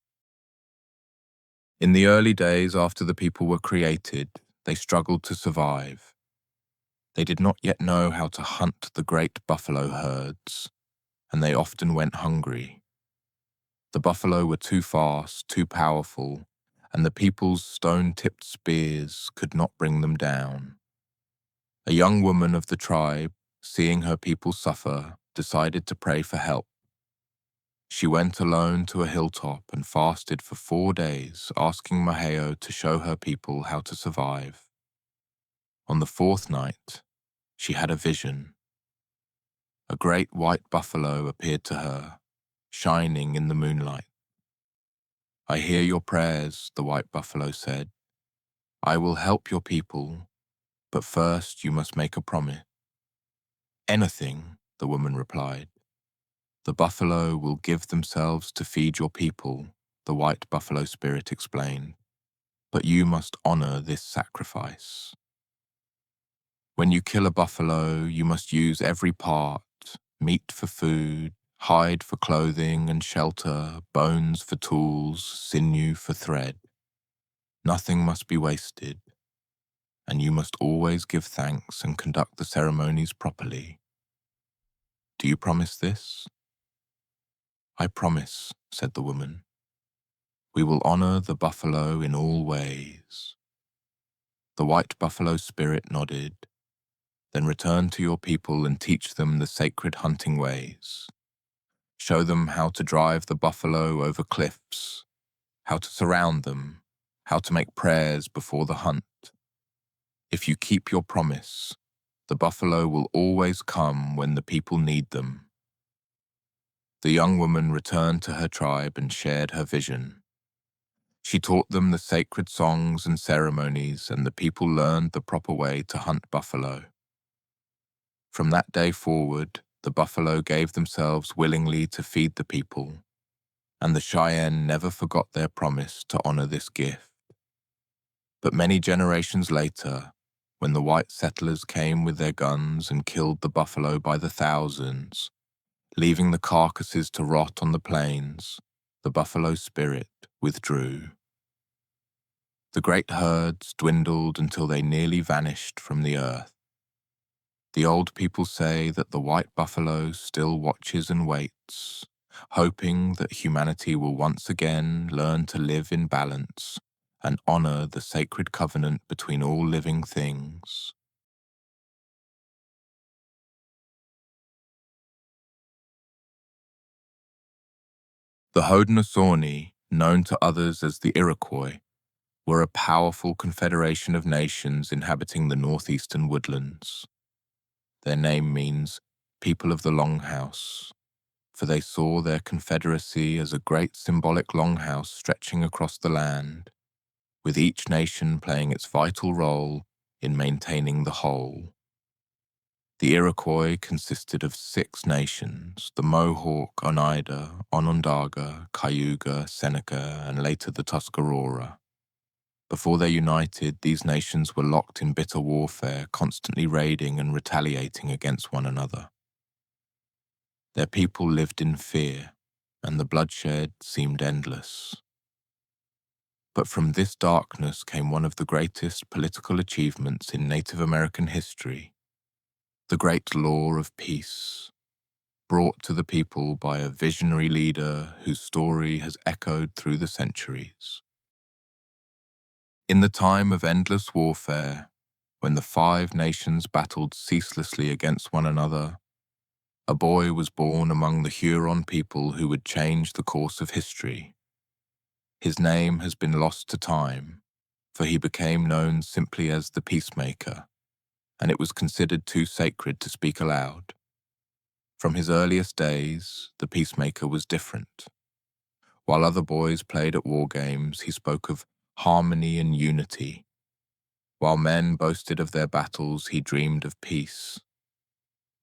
In the early days after the people were created, they struggled to survive. They did not yet know how to hunt the great buffalo herds, and they often went hungry. The buffalo were too fast, too powerful, and the people's stone-tipped spears could not bring them down. A young woman of the tribe, seeing her people suffer, decided to pray for help. She went alone to a hilltop and fasted for 4 days, asking Maheo to show her people how to survive. On the 4th night, she had a vision. A great white buffalo appeared to her, shining in the moonlight. "I hear your prayers," the white buffalo said. "I will help your people, but first you must make a promise." "Anything," the woman replied. "The buffalo will give themselves to feed your people," the white buffalo spirit explained. "But you must honor this sacrifice. When you kill a buffalo, you must use every part, meat for food, hide for clothing and shelter, bones for tools, sinew for thread. Nothing must be wasted, and you must always give thanks and conduct the ceremonies properly. Do you promise this?" "I promise," said the woman. "We will honor the buffalo in all ways." The white buffalo spirit nodded. "Then return to your people and teach them the sacred hunting ways. Show them how to drive the buffalo over cliffs, how to surround them, how to make prayers before the hunt. If you keep your promise, the buffalo will always come when the people need them." The young woman returned to her tribe and shared her vision. She taught them the sacred songs and ceremonies, and the people learned the proper way to hunt buffalo. From that day forward, the buffalo gave themselves willingly to feed the people, and the Cheyenne never forgot their promise to honor this gift. But many generations later, when the white settlers came with their guns and killed the buffalo by the thousands, leaving the carcasses to rot on the plains, the buffalo spirit withdrew. The great herds dwindled until they nearly vanished from the earth. The old people say that the white buffalo still watches and waits, hoping that humanity will once again learn to live in balance and honor the sacred covenant between all living things. The Haudenosaunee, known to others as the Iroquois, were a powerful confederation of nations inhabiting the northeastern woodlands. Their name means people of the longhouse, for they saw their confederacy as a great symbolic longhouse stretching across the land. with each nation playing its vital role in maintaining the whole. The Iroquois consisted of 6 nations: the Mohawk, Oneida, Onondaga, Cayuga, Seneca, and later the Tuscarora. Before they united, these nations were locked in bitter warfare, constantly raiding and retaliating against one another. Their people lived in fear, and the bloodshed seemed endless. But from this darkness came one of the greatest political achievements in Native American history: the great law of peace, brought to the people by a visionary leader whose story has echoed through the centuries. In the time of endless warfare, when the 5 nations battled ceaselessly against one another, a boy was born among the Huron people who would change the course of history. His name has been lost to time, for he became known simply as the Peacemaker, and it was considered too sacred to speak aloud. From his earliest days, the Peacemaker was different. While other boys played at war games, he spoke of harmony and unity. While men boasted of their battles, he dreamed of peace.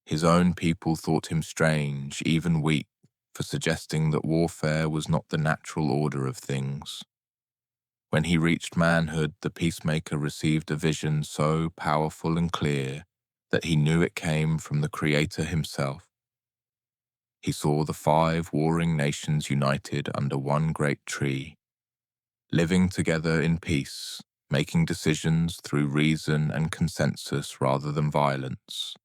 His own people thought him strange, even weak, for suggesting that warfare was not the natural order of things. When he reached manhood, the Peacemaker received a vision so powerful and clear that he knew it came from the Creator himself. He saw the 5 warring nations united under one great tree, living together in peace, making decisions through reason and consensus rather than violence.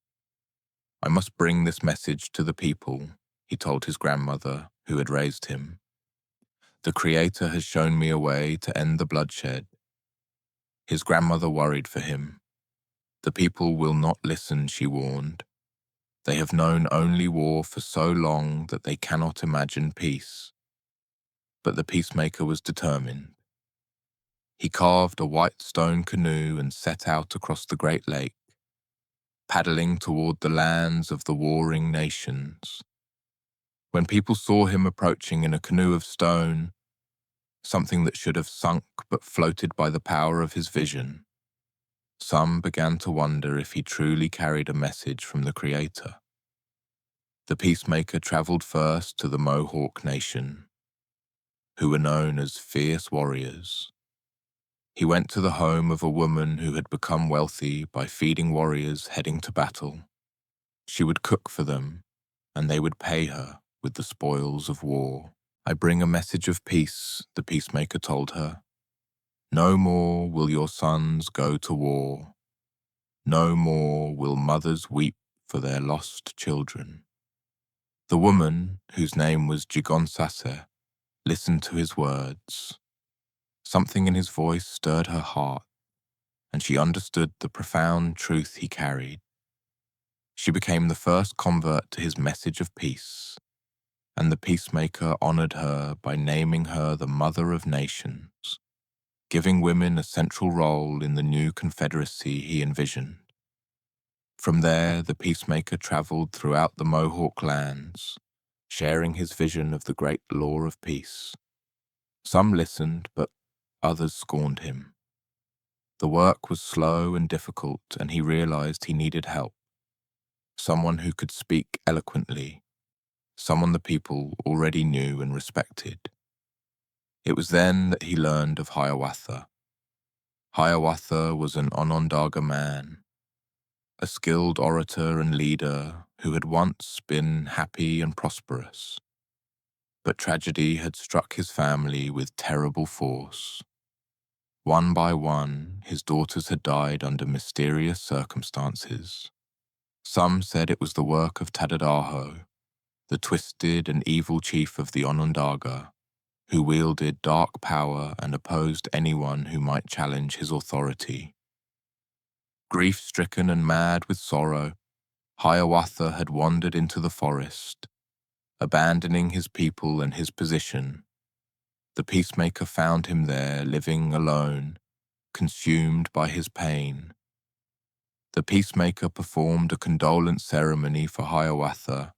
"I must bring this message to the people," he told his grandmother, who had raised him. "The Creator has shown me a way to end the bloodshed." His grandmother worried for him. "The people will not listen," she warned. "They have known only war for so long that they cannot imagine peace." But the Peacemaker was determined. He carved a white stone canoe and set out across the Great Lake, paddling toward the lands of the warring nations. When people saw him approaching in a canoe of stone, something that should have sunk but floated by the power of his vision, some began to wonder if he truly carried a message from the Creator. The Peacemaker traveled first to the Mohawk Nation, who were known as fierce warriors. He went to the home of a woman who had become wealthy by feeding warriors heading to battle. She would cook for them, and they would pay her with the spoils of war. "I bring a message of peace," the Peacemaker told her. "No more will your sons go to war. No more will mothers weep for their lost children." The woman, whose name was Jigonsase, listened to his words. Something in his voice stirred her heart, and she understood the profound truth he carried. She became the first convert to his message of peace, and the Peacemaker honored her by naming her the Mother of Nations, giving women a central role in the new confederacy he envisioned. From there, the Peacemaker traveled throughout the Mohawk lands, sharing his vision of the great law of peace. Some listened, but others scorned him. The work was slow and difficult, and he realized he needed help. Someone who could speak eloquently, someone the people already knew and respected. It was then that he learned of Hiawatha. Hiawatha was an Onondaga man, a skilled orator and leader who had once been happy and prosperous. But tragedy had struck his family with terrible force. One by one, his daughters had died under mysterious circumstances. Some said it was the work of Tadadaho, the twisted and evil chief of the Onondaga, who wielded dark power and opposed anyone who might challenge his authority. Grief-stricken and mad with sorrow, Hiawatha had wandered into the forest, abandoning his people and his position. The Peacemaker found him there, living alone, consumed by his pain. The Peacemaker performed a condolence ceremony for Hiawatha,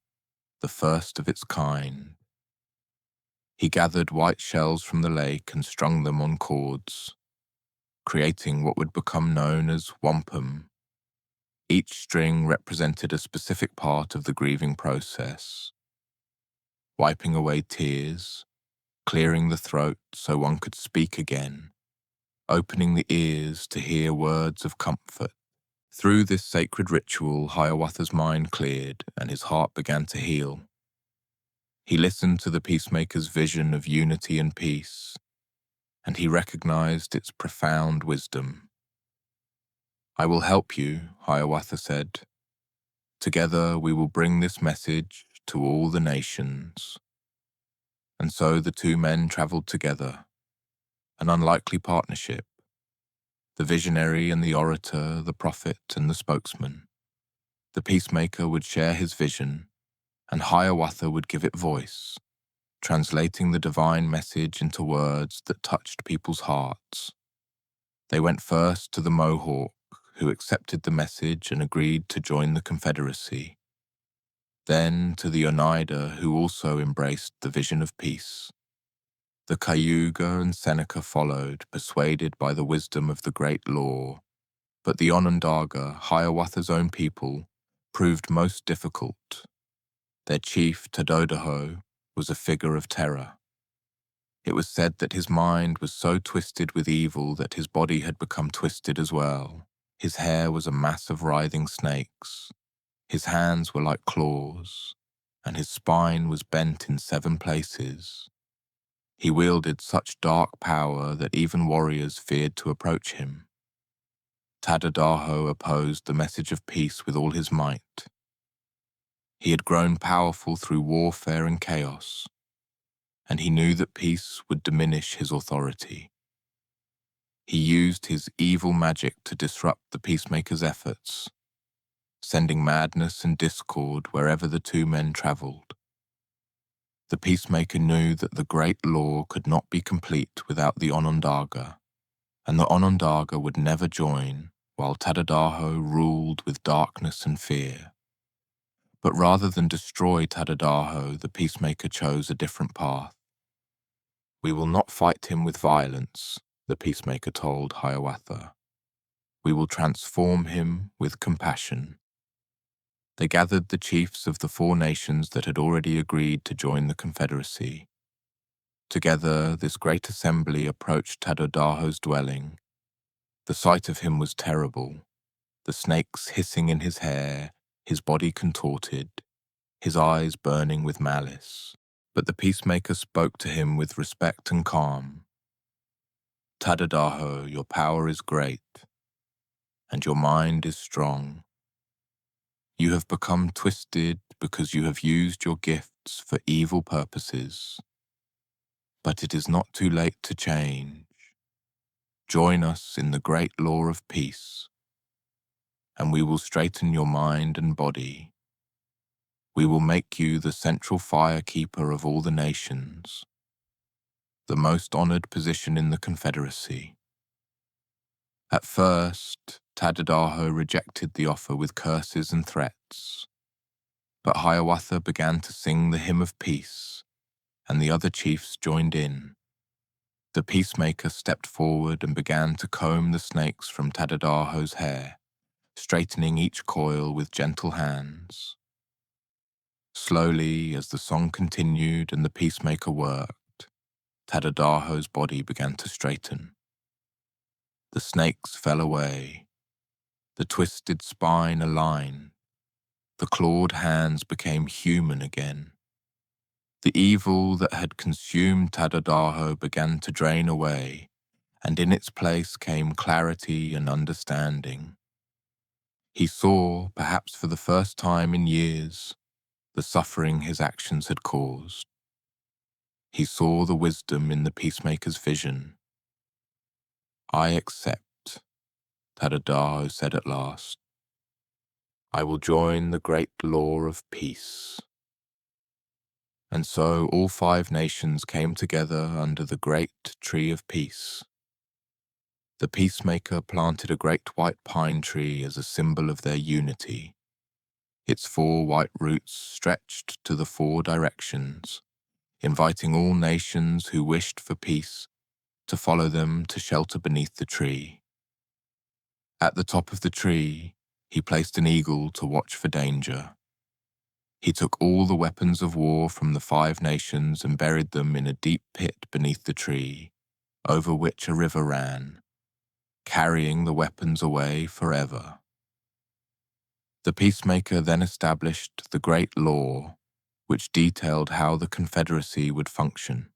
the first of its kind. He gathered white shells from the lake and strung them on cords. creating what would become known as wampum. Each string represented a specific part of the grieving process, wiping away tears, clearing the throat so one could speak again, opening the ears to hear words of comfort. Through this sacred ritual, Hiawatha's mind cleared and his heart began to heal. He listened to the peacemaker's vision of unity and peace, and he recognized its profound wisdom. "I will help you," Hiawatha said. "Together we will bring this message to all the nations." And so the two men traveled together, an unlikely partnership, the visionary and the orator, the prophet and the spokesman. The peacemaker would share his vision, and Hiawatha would give it voice, translating the divine message into words that touched people's hearts. They went first to the Mohawk, who accepted the message and agreed to join the Confederacy. Then to the Oneida, who also embraced the vision of peace. The Cayuga and Seneca followed, persuaded by the wisdom of the great law. But the Onondaga, Hiawatha's own people, proved most difficult. Their chief, Tododaho, was a figure of terror. It was said that his mind was so twisted with evil that his body had become twisted as well. His hair was a mass of writhing snakes. His hands were like claws, and his spine was bent in 7 places. He wielded such dark power that even warriors feared to approach him. Tadadaho opposed the message of peace with all his might. He had grown powerful through warfare and chaos, and he knew that peace would diminish his authority. He used his evil magic to disrupt the peacemaker's efforts, sending madness and discord wherever the two men traveled. The peacemaker knew that the great law could not be complete without the Onondaga, and the Onondaga would never join while Tadadaho ruled with darkness and fear. But rather than destroy Tadadaho, the peacemaker chose a different path. "We will not fight him with violence," the peacemaker told Hiawatha. "We will transform him with compassion." They gathered the chiefs of the 4 nations that had already agreed to join the Confederacy. Together, this great assembly approached Tadadaho's dwelling. The sight of him was terrible, the snakes hissing in his hair, his body contorted, his eyes burning with malice. But the peacemaker spoke to him with respect and calm. "Tadadaho, your power is great, and your mind is strong. You have become twisted because you have used your gifts for evil purposes. But it is not too late to change. Join us in the great law of peace, and we will straighten your mind and body. We will make you the central firekeeper of all the nations, the most honored position in the Confederacy." At first, Tadadaho rejected the offer with curses and threats, but Hiawatha began to sing the hymn of peace, and the other chiefs joined in. The peacemaker stepped forward and began to comb the snakes from Tadadaho's hair, straightening each coil with gentle hands. Slowly, as the song continued and the peacemaker worked, Tadadaho's body began to straighten. The snakes fell away, the twisted spine aligned, the clawed hands became human again. The evil that had consumed Tadadaho began to drain away, and in its place came clarity and understanding. He saw, perhaps for the first time in years, the suffering his actions had caused. He saw the wisdom in the peacemaker's vision. "I accept," Tadadaho said at last. "I will join the great law of peace." And so all 5 nations came together under the great tree of peace. The peacemaker planted a great white pine tree as a symbol of their unity. Its 4 white roots stretched to the 4 directions, inviting all nations who wished for peace to follow them to shelter beneath the tree. At the top of the tree, he placed an eagle to watch for danger. He took all the weapons of war from the 5 nations and buried them in a deep pit beneath the tree, over which a river ran, carrying the weapons away forever. The peacemaker then established the great law, which detailed how the Confederacy would function.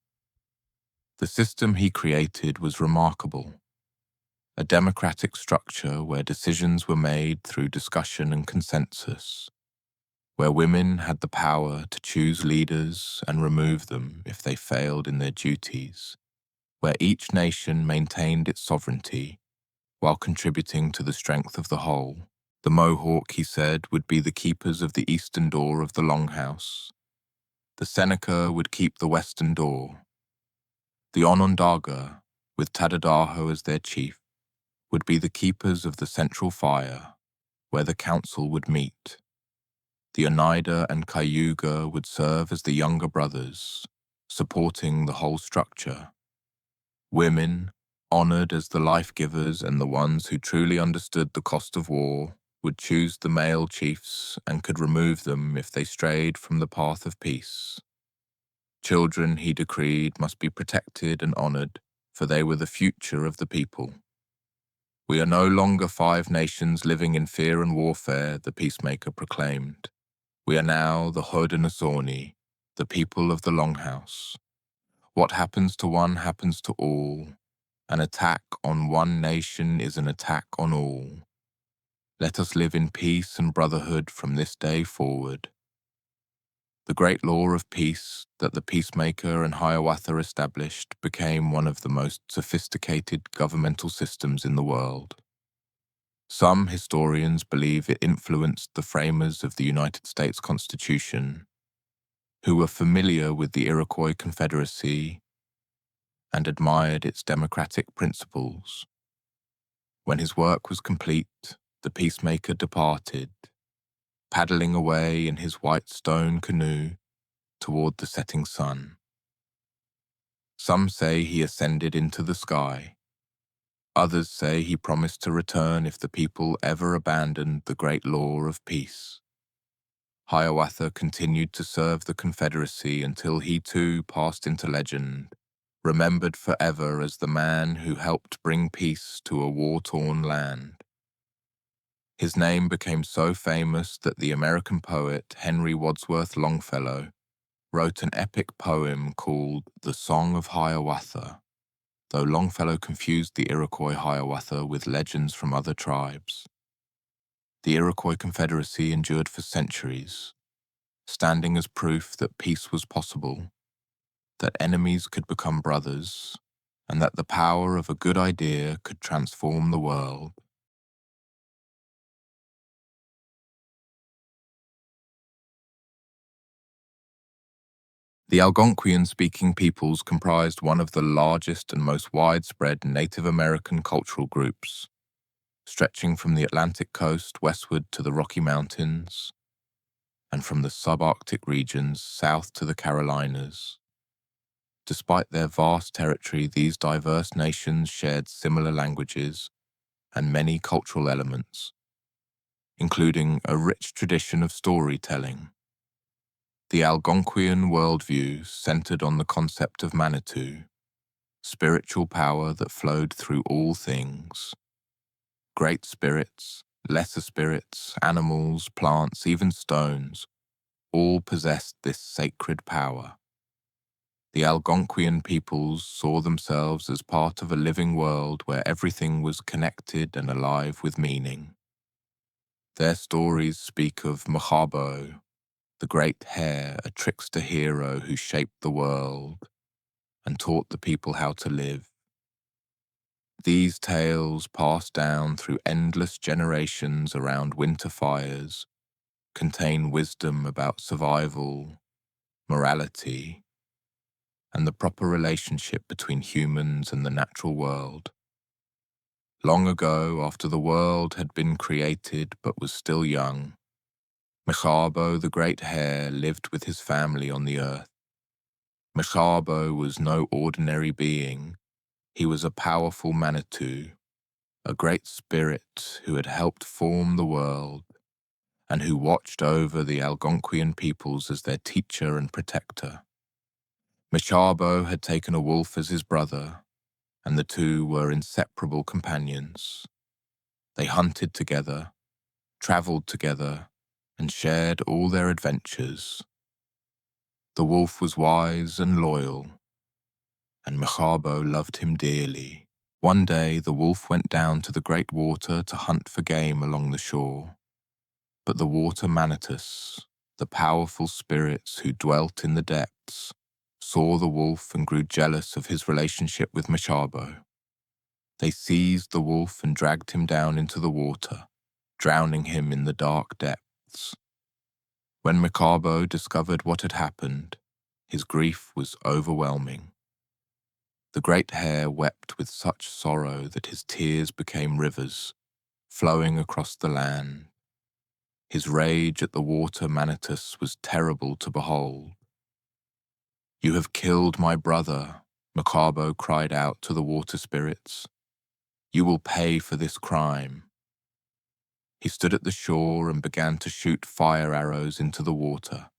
The system he created was remarkable, a democratic structure where decisions were made through discussion and consensus, where women had the power to choose leaders and remove them if they failed in their duties, where each nation maintained its sovereignty while contributing to the strength of the whole. The Mohawk, he said, would be the keepers of the eastern door of the Longhouse. The Seneca would keep the western door. The Onondaga, with Tadadaho as their chief, would be the keepers of the central fire, where the council would meet. The Oneida and Cayuga would serve as the younger brothers, supporting the whole structure. Women, honored as the life-givers and the ones who truly understood the cost of war, would choose the male chiefs and could remove them if they strayed from the path of peace. Children, he decreed, must be protected and honored, for they were the future of the people. We are no longer 5 nations living in fear and warfare, the peacemaker proclaimed. We are now the Haudenosaunee, the people of the Longhouse. What happens to one happens to all. An attack on one nation is an attack on all. Let us live in peace and brotherhood from this day forward. The great law of peace that the peacemaker and Hiawatha established became one of the most sophisticated governmental systems in the world. Some historians believe it influenced the framers of the United States Constitution, who were familiar with the Iroquois Confederacy and admired its democratic principles. When his work was complete, the peacemaker departed, paddling away in his white stone canoe toward the setting sun. Some say he ascended into the sky. Others say he promised to return if the people ever abandoned the great law of peace. Hiawatha continued to serve the Confederacy until he too passed into legend, remembered forever as the man who helped bring peace to a war-torn land. His name became so famous that the American poet Henry Wadsworth Longfellow wrote an epic poem called The Song of Hiawatha, though Longfellow confused the Iroquois Hiawatha with legends from other tribes. The Iroquois Confederacy endured for centuries, standing as proof that peace was possible, that enemies could become brothers, and that the power of a good idea could transform the world. The Algonquian-speaking peoples comprised one of the largest and most widespread Native American cultural groups, stretching from the Atlantic coast westward to the Rocky Mountains, and from the subarctic regions south to the Carolinas. Despite their vast territory, these diverse nations shared similar languages and many cultural elements, including a rich tradition of storytelling. The Algonquian worldview centered on the concept of Manitou, spiritual power that flowed through all things. Great spirits, lesser spirits, animals, plants, even stones, all possessed this sacred power. The Algonquian peoples saw themselves as part of a living world where everything was connected and alive with meaning. Their stories speak of Michabo, the great hare, a trickster hero who shaped the world and taught the people how to live. These tales, passed down through endless generations around winter fires, contain wisdom about survival, morality, and the proper relationship between humans and the natural world. Long ago, after the world had been created but was still young, Michabo, the great hare, lived with his family on the earth. Michabo was no ordinary being. He was a powerful Manitou, a great spirit who had helped form the world and who watched over the Algonquian peoples as their teacher and protector. Michabo had taken a wolf as his brother, and the two were inseparable companions. They hunted together, traveled together, and shared all their adventures. The wolf was wise and loyal, and Michabo loved him dearly. One day the wolf went down to the great water to hunt for game along the shore. But the water manitus, the powerful spirits who dwelt in the depths, saw the wolf and grew jealous of his relationship with Michabo. They seized the wolf and dragged him down into the water, drowning him in the dark depths. When Michabo discovered what had happened, his grief was overwhelming. The great hare wept with such sorrow that his tears became rivers, flowing across the land. His rage at the water manitus was terrible to behold. "You have killed my brother," Michabo cried out to the water spirits. "You will pay for this crime." He stood at the shore and began to shoot fire arrows into the water,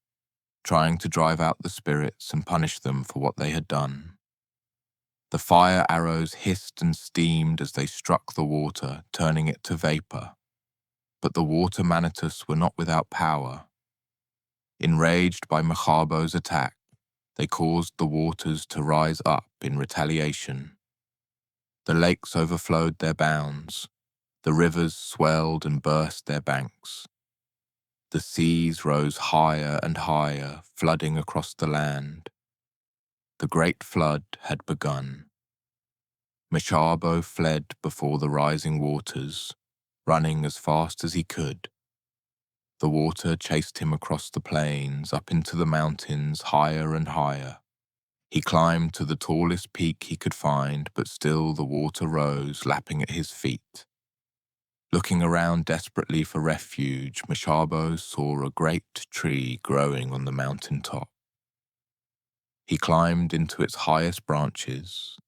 trying to drive out the spirits and punish them for what they had done. The fire arrows hissed and steamed as they struck the water, turning it to vapor. But the water manitus were not without power. Enraged by Michabo's attack, they caused the waters to rise up in retaliation. The lakes overflowed their bounds, the rivers swelled and burst their banks. The seas rose higher and higher, flooding across the land. The great flood had begun. Michabo fled before the rising waters, running as fast as he could. The water chased him across the plains, up into the mountains, higher and higher. He climbed to the tallest peak he could find, but still the water rose, lapping at his feet. Looking around desperately for refuge, Michabo saw a great tree growing on the mountain top. He climbed into its highest branches,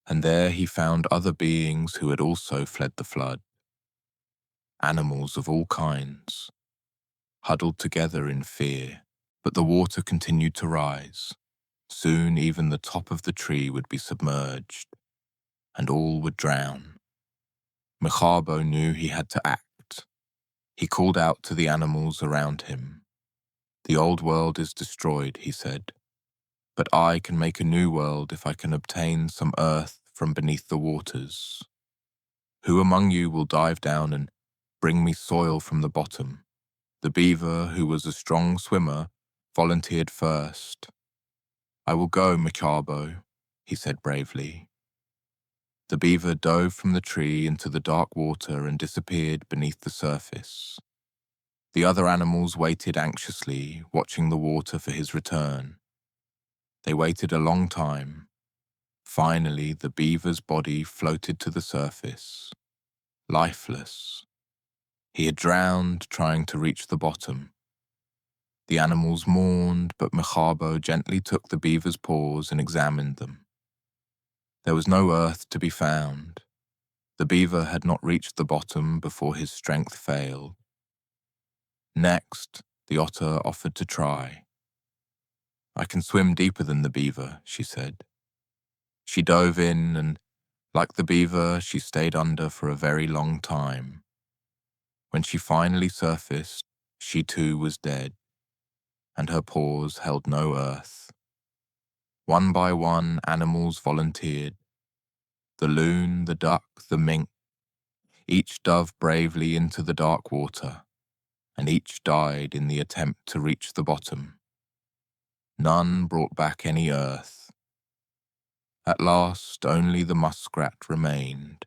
and there he found other beings who had also fled the flood. Animals of all kinds, huddled together in fear, but the water continued to rise. Soon even the top of the tree would be submerged, and all would drown. Michabo knew he had to act. He called out to the animals around him. "The old world is destroyed," he said, "but I can make a new world if I can obtain some earth from beneath the waters. Who among you will dive down and bring me soil from the bottom?" The beaver, who was a strong swimmer, volunteered first. "I will go, Michabo," he said bravely. The beaver dove from the tree into the dark water and disappeared beneath the surface. The other animals waited anxiously, watching the water for his return. They waited a long time. Finally, the beaver's body floated to the surface, lifeless. He had drowned trying to reach the bottom. The animals mourned, but Michabo gently took the beaver's paws and examined them. There was no earth to be found. The beaver had not reached the bottom before his strength failed. Next, the otter offered to try. "I can swim deeper than the beaver," she said. She dove in and, like the beaver, she stayed under for a very long time. When she finally surfaced, she too was dead, and her paws held no earth. One by one, animals volunteered. The loon, the duck, the mink. Each dove bravely into the dark water, and each died in the attempt to reach the bottom. None brought back any earth. At last, only the muskrat remained.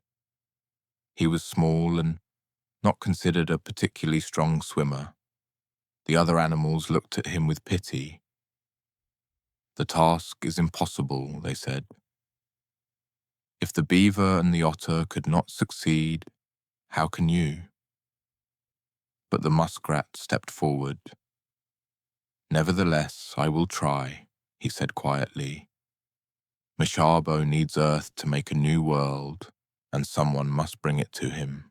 He was small and not considered a particularly strong swimmer. The other animals looked at him with pity. "The task is impossible," they said. "If the beaver and the otter could not succeed, how can you?" But the muskrat stepped forward. "Nevertheless, I will try," he said quietly. "Michabo needs earth to make a new world, and someone must bring it to him.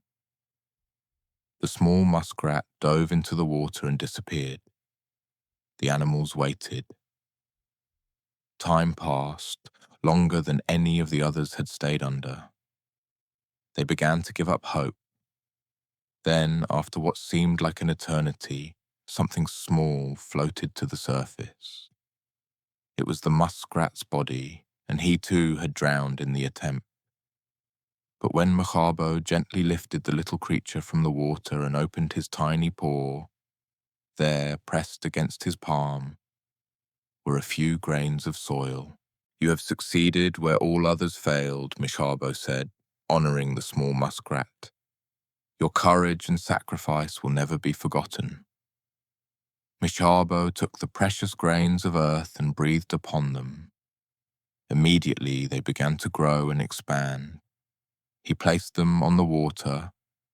The small muskrat dove into the water and disappeared. The animals waited. Time passed, longer than any of the others had stayed under. They began to give up hope. Then, after what seemed like an eternity, something small floated to the surface. It was the muskrat's body, and he too had drowned in the attempt. But when Michabo gently lifted the little creature from the water and opened his tiny paw, there, pressed against his palm, were a few grains of soil. "You have succeeded where all others failed," Michabo said, honoring the small muskrat. "Your courage and sacrifice will never be forgotten." Michabo took the precious grains of earth and breathed upon them. Immediately they began to grow and expand. He placed them on the water,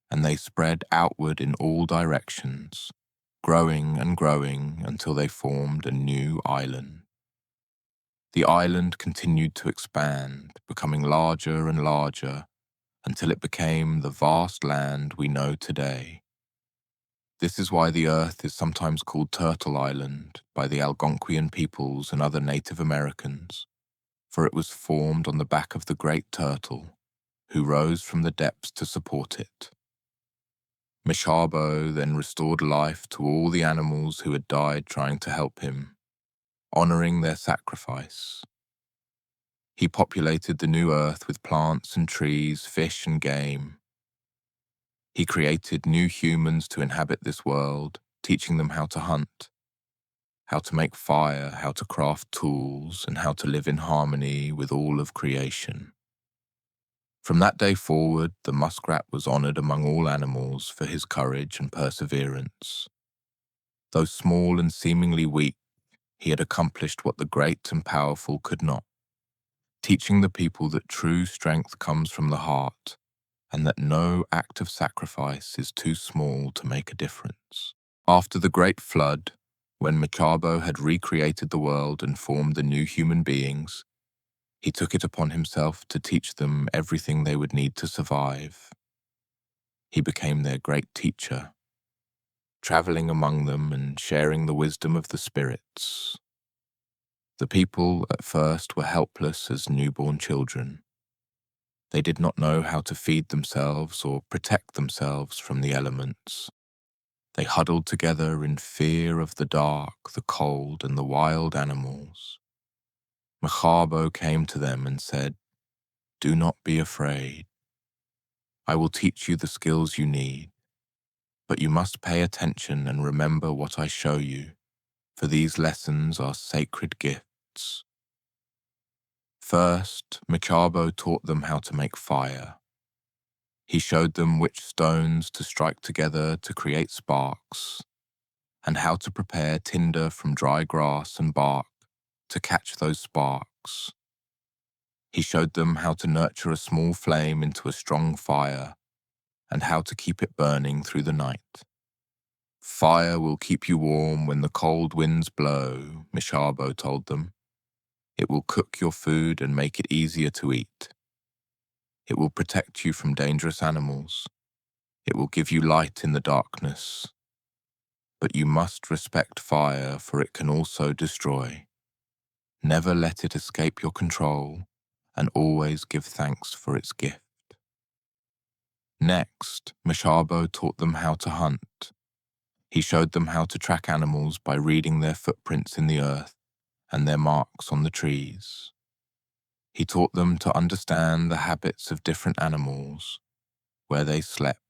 and they spread outward in all directions, growing and growing until they formed a new island. The island continued to expand, becoming larger and larger, until it became the vast land we know today. This is why the Earth is sometimes called Turtle Island by the Algonquian peoples and other Native Americans, for it was formed on the back of the great turtle, who rose from the depths to support it. Michabo then restored life to all the animals who had died trying to help him, honoring their sacrifice. He populated the new earth with plants and trees, fish and game. He created new humans to inhabit this world, teaching them how to hunt, how to make fire, how to craft tools, and how to live in harmony with all of creation. From that day forward, the muskrat was honored among all animals for his courage and perseverance. Though small and seemingly weak, he had accomplished what the great and powerful could not, teaching the people that true strength comes from the heart and that no act of sacrifice is too small to make a difference. After the Great Flood, when Michabo had recreated the world and formed the new human beings, he took it upon himself to teach them everything they would need to survive. He became their great teacher, traveling among them and sharing the wisdom of the spirits. The people at first were helpless as newborn children. They did not know how to feed themselves or protect themselves from the elements. They huddled together in fear of the dark, the cold, and the wild animals. Michabo came to them and said, "Do not be afraid. I will teach you the skills you need, but you must pay attention and remember what I show you, for these lessons are sacred gifts." First, Michabo taught them how to make fire. He showed them which stones to strike together to create sparks, and how to prepare tinder from dry grass and bark to catch those sparks. He showed them how to nurture a small flame into a strong fire, and how to keep it burning through the night. "Fire will keep you warm when the cold winds blow," Michabo told them. "It will cook your food and make it easier to eat. It will protect you from dangerous animals. It will give you light in the darkness. But you must respect fire, for it can also destroy. Never let it escape your control, and always give thanks for its gift." Next, Michabo taught them how to hunt. He showed them how to track animals by reading their footprints in the earth and their marks on the trees. He taught them to understand the habits of different animals, where they slept,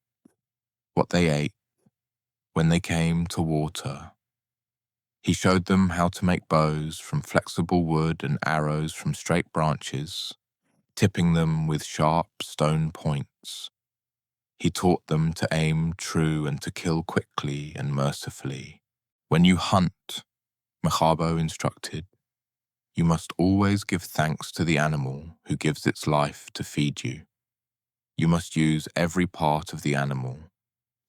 what they ate, when they came to water. He showed them how to make bows from flexible wood and arrows from straight branches, tipping them with sharp stone points. He taught them to aim true and to kill quickly and mercifully. "When you hunt," Michabo instructed, "you must always give thanks to the animal who gives its life to feed you. You must use every part of the animal,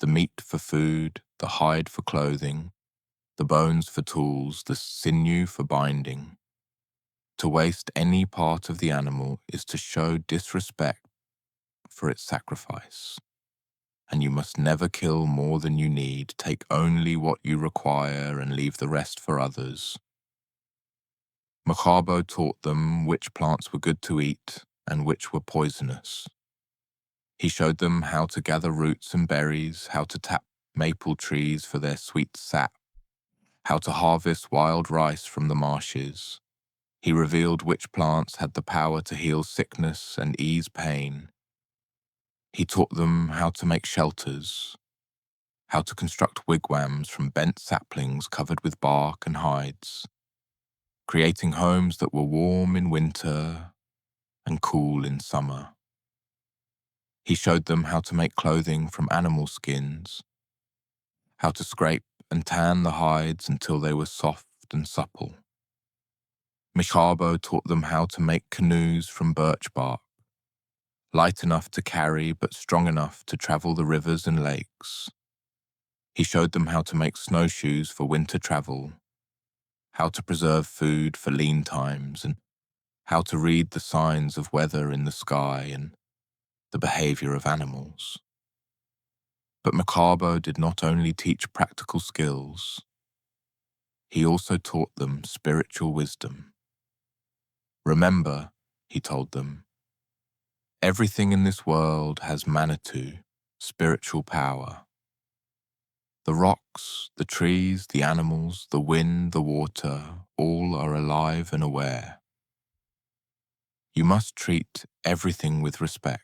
the meat for food, the hide for clothing, the bones for tools, the sinew for binding. To waste any part of the animal is to show disrespect for its sacrifice. And you must never kill more than you need. Take only what you require and leave the rest for others. Michabo taught them which plants were good to eat and which were poisonous. He showed them how to gather roots and berries, how to tap maple trees for their sweet sap, how to harvest wild rice from the marshes. He revealed which plants had the power to heal sickness and ease pain. He taught them how to make shelters, how to construct wigwams from bent saplings covered with bark and hides, creating homes that were warm in winter and cool in summer. He showed them how to make clothing from animal skins, how to scrape and tan the hides until they were soft and supple. Michabo taught them how to make canoes from birch bark, light enough to carry but strong enough to travel the rivers and lakes. He showed them how to make snowshoes for winter travel, how to preserve food for lean times, and how to read the signs of weather in the sky and the behavior of animals. But Michabo did not only teach practical skills, he also taught them spiritual wisdom. Remember, he told them, everything in this world has Manitou, spiritual power. The rocks, the trees, the animals, the wind, the water, all are alive and aware. You must treat everything with respect.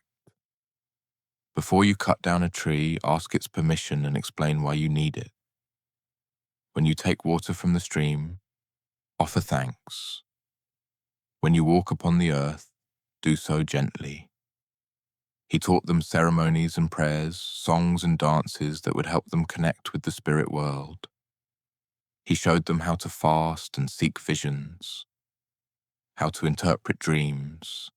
Before you cut down a tree, ask its permission and explain why you need it. When you take water from the stream, offer thanks. When you walk upon the earth, do so gently. He taught them ceremonies and prayers, songs and dances that would help them connect with the spirit world. He showed them how to fast and seek visions, how to interpret dreams,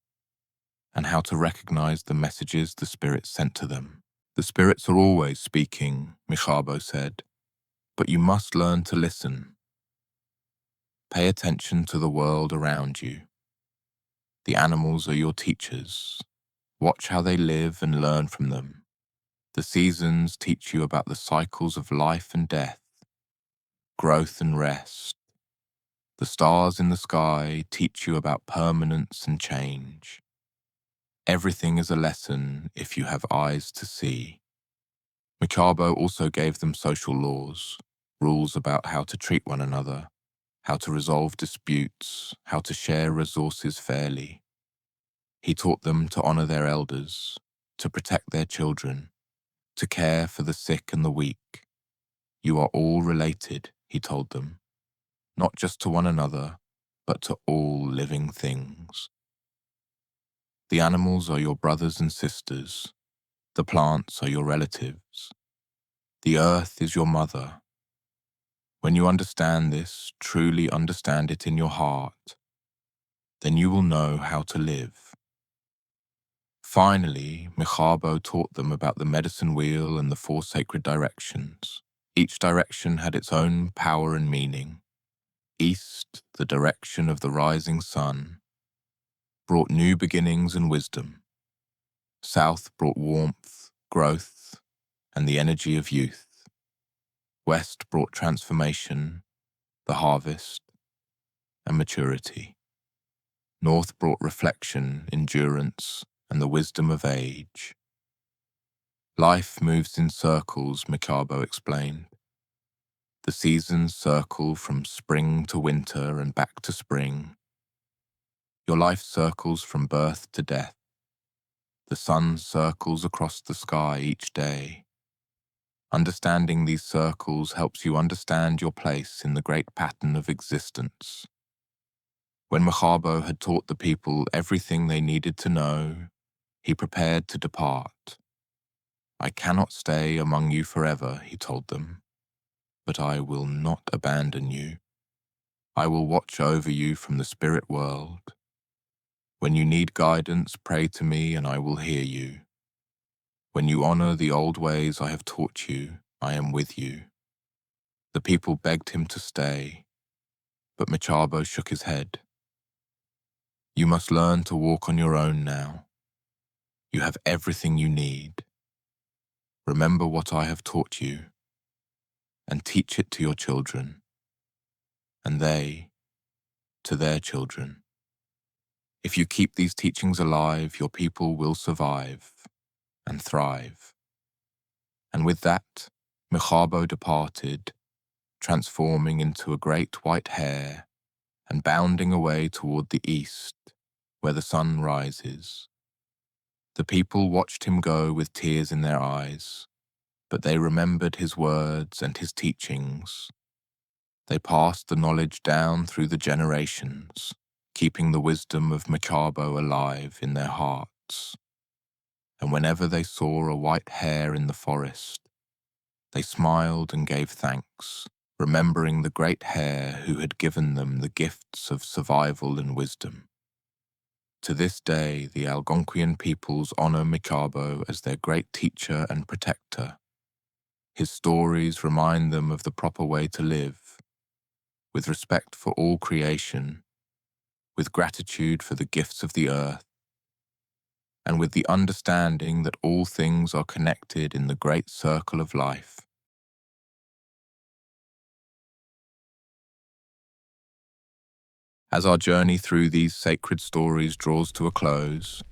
and how to recognize the messages the spirits sent to them. The spirits are always speaking, Michabo said, but you must learn to listen. Pay attention to the world around you. The animals are your teachers. Watch how they live and learn from them. The seasons teach you about the cycles of life and death, growth and rest. The stars in the sky teach you about permanence and change. Everything is a lesson if you have eyes to see. Michabo also gave them social laws, rules about how to treat one another, how to resolve disputes, how to share resources fairly. He taught them to honor their elders, to protect their children, to care for the sick and the weak. You are all related, he told them, not just to one another, but to all living things. The animals are your brothers and sisters. The plants are your relatives. The earth is your mother. When you understand this, truly understand it in your heart, then you will know how to live. Finally, Michabo taught them about the medicine wheel and the 4 sacred directions. Each direction had its own power and meaning. East, the direction of the rising sun, brought new beginnings and wisdom. South brought warmth, growth, and the energy of youth. West brought transformation, the harvest, and maturity. North brought reflection, endurance, and the wisdom of age. Life moves in circles, Michabo explained. The seasons circle from spring to winter and back to spring. Your life circles from birth to death. The sun circles across the sky each day. Understanding these circles helps you understand your place in the great pattern of existence. When Michabo had taught the people everything they needed to know, he prepared to depart. I cannot stay among you forever, he told them, but I will not abandon you. I will watch over you from the spirit world. When you need guidance, pray to me and I will hear you. When you honor the old ways I have taught you, I am with you. The people begged him to stay, but Michabo shook his head. You must learn to walk on your own now. You have everything you need. Remember what I have taught you, and teach it to your children, and they to their children. If you keep these teachings alive, your people will survive and thrive. And with that, Michabo departed, transforming into a great white hare and bounding away toward the east, where the sun rises. The people watched him go with tears in their eyes, but they remembered his words and his teachings. They passed the knowledge down through the generations, keeping the wisdom of Michabo alive in their hearts. And whenever they saw a white hare in the forest, they smiled and gave thanks, remembering the great hare who had given them the gifts of survival and wisdom. To this day, the Algonquian peoples honor Michabo as their great teacher and protector. His stories remind them of the proper way to live, with respect for all creation, with gratitude for the gifts of the earth, and with the understanding that all things are connected in the great circle of life. As our journey through these sacred stories draws to a close,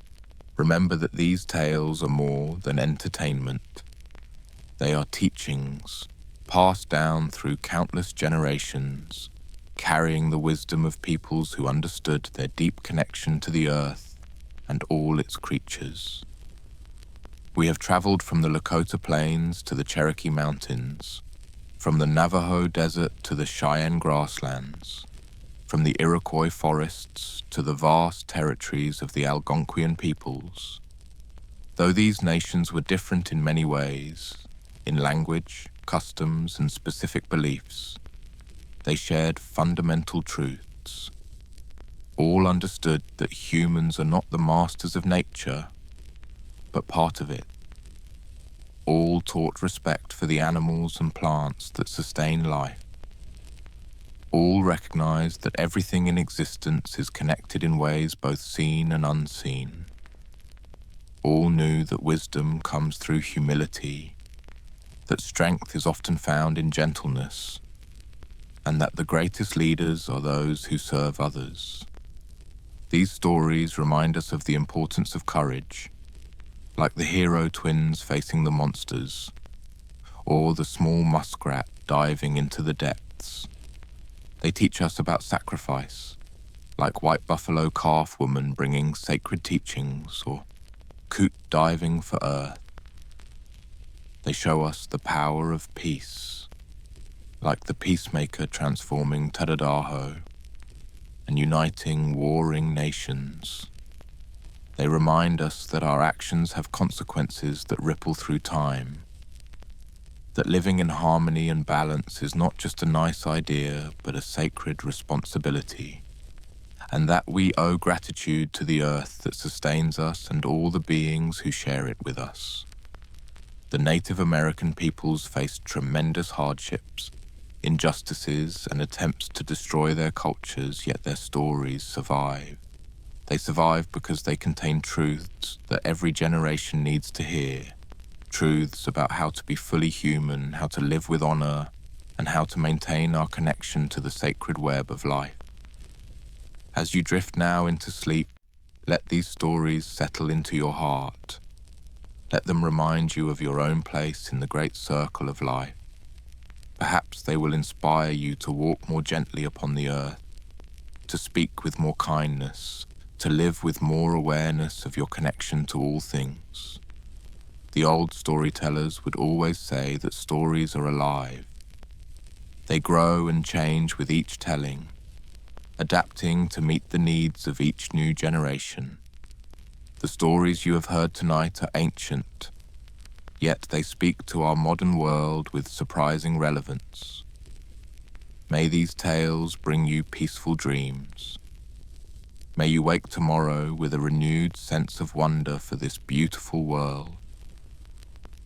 remember that these tales are more than entertainment. They are teachings, passed down through countless generations, carrying the wisdom of peoples who understood their deep connection to the earth and all its creatures. We have traveled from the Lakota Plains to the Cherokee Mountains, from the Navajo Desert to the Cheyenne grasslands, from the Iroquois forests to the vast territories of the Algonquian peoples. Though these nations were different in many ways, in language, customs, and specific beliefs, they shared fundamental truths. All understood that humans are not the masters of nature, but part of it. All taught respect for the animals and plants that sustain life. All recognized that everything in existence is connected in ways both seen and unseen. All knew that wisdom comes through humility, that strength is often found in gentleness, and that the greatest leaders are those who serve others. These stories remind us of the importance of courage, like the hero twins facing the monsters, or the small muskrat diving into the depths. They teach us about sacrifice, like white buffalo calf woman bringing sacred teachings, or coot diving for earth. They show us the power of peace, like the peacemaker transforming Tadadaho and uniting warring nations. They remind us that our actions have consequences that ripple through time, that living in harmony and balance is not just a nice idea, but a sacred responsibility, and that we owe gratitude to the earth that sustains us and all the beings who share it with us. The Native American peoples faced tremendous hardships, injustices, and attempts to destroy their cultures, yet their stories survive. They survive because they contain truths that every generation needs to hear. Truths about how to be fully human, how to live with honor, and how to maintain our connection to the sacred web of life. As you drift now into sleep, let these stories settle into your heart. Let them remind you of your own place in the great circle of life. Perhaps they will inspire you to walk more gently upon the earth, to speak with more kindness, to live with more awareness of your connection to all things. The old storytellers would always say that stories are alive. They grow and change with each telling, adapting to meet the needs of each new generation. The stories you have heard tonight are ancient, yet they speak to our modern world with surprising relevance. May these tales bring you peaceful dreams. May you wake tomorrow with a renewed sense of wonder for this beautiful world.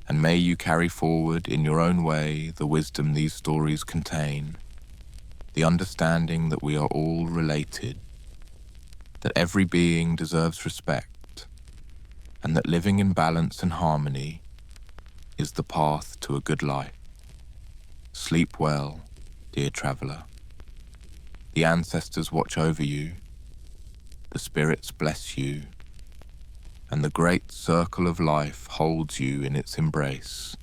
And may you carry forward in your own way the wisdom these stories contain, the understanding that we are all related, that every being deserves respect, and that living in balance and harmony is the path to a good life. Sleep well, dear traveler. The ancestors watch over you, the spirits bless you, and the great circle of life holds you in its embrace.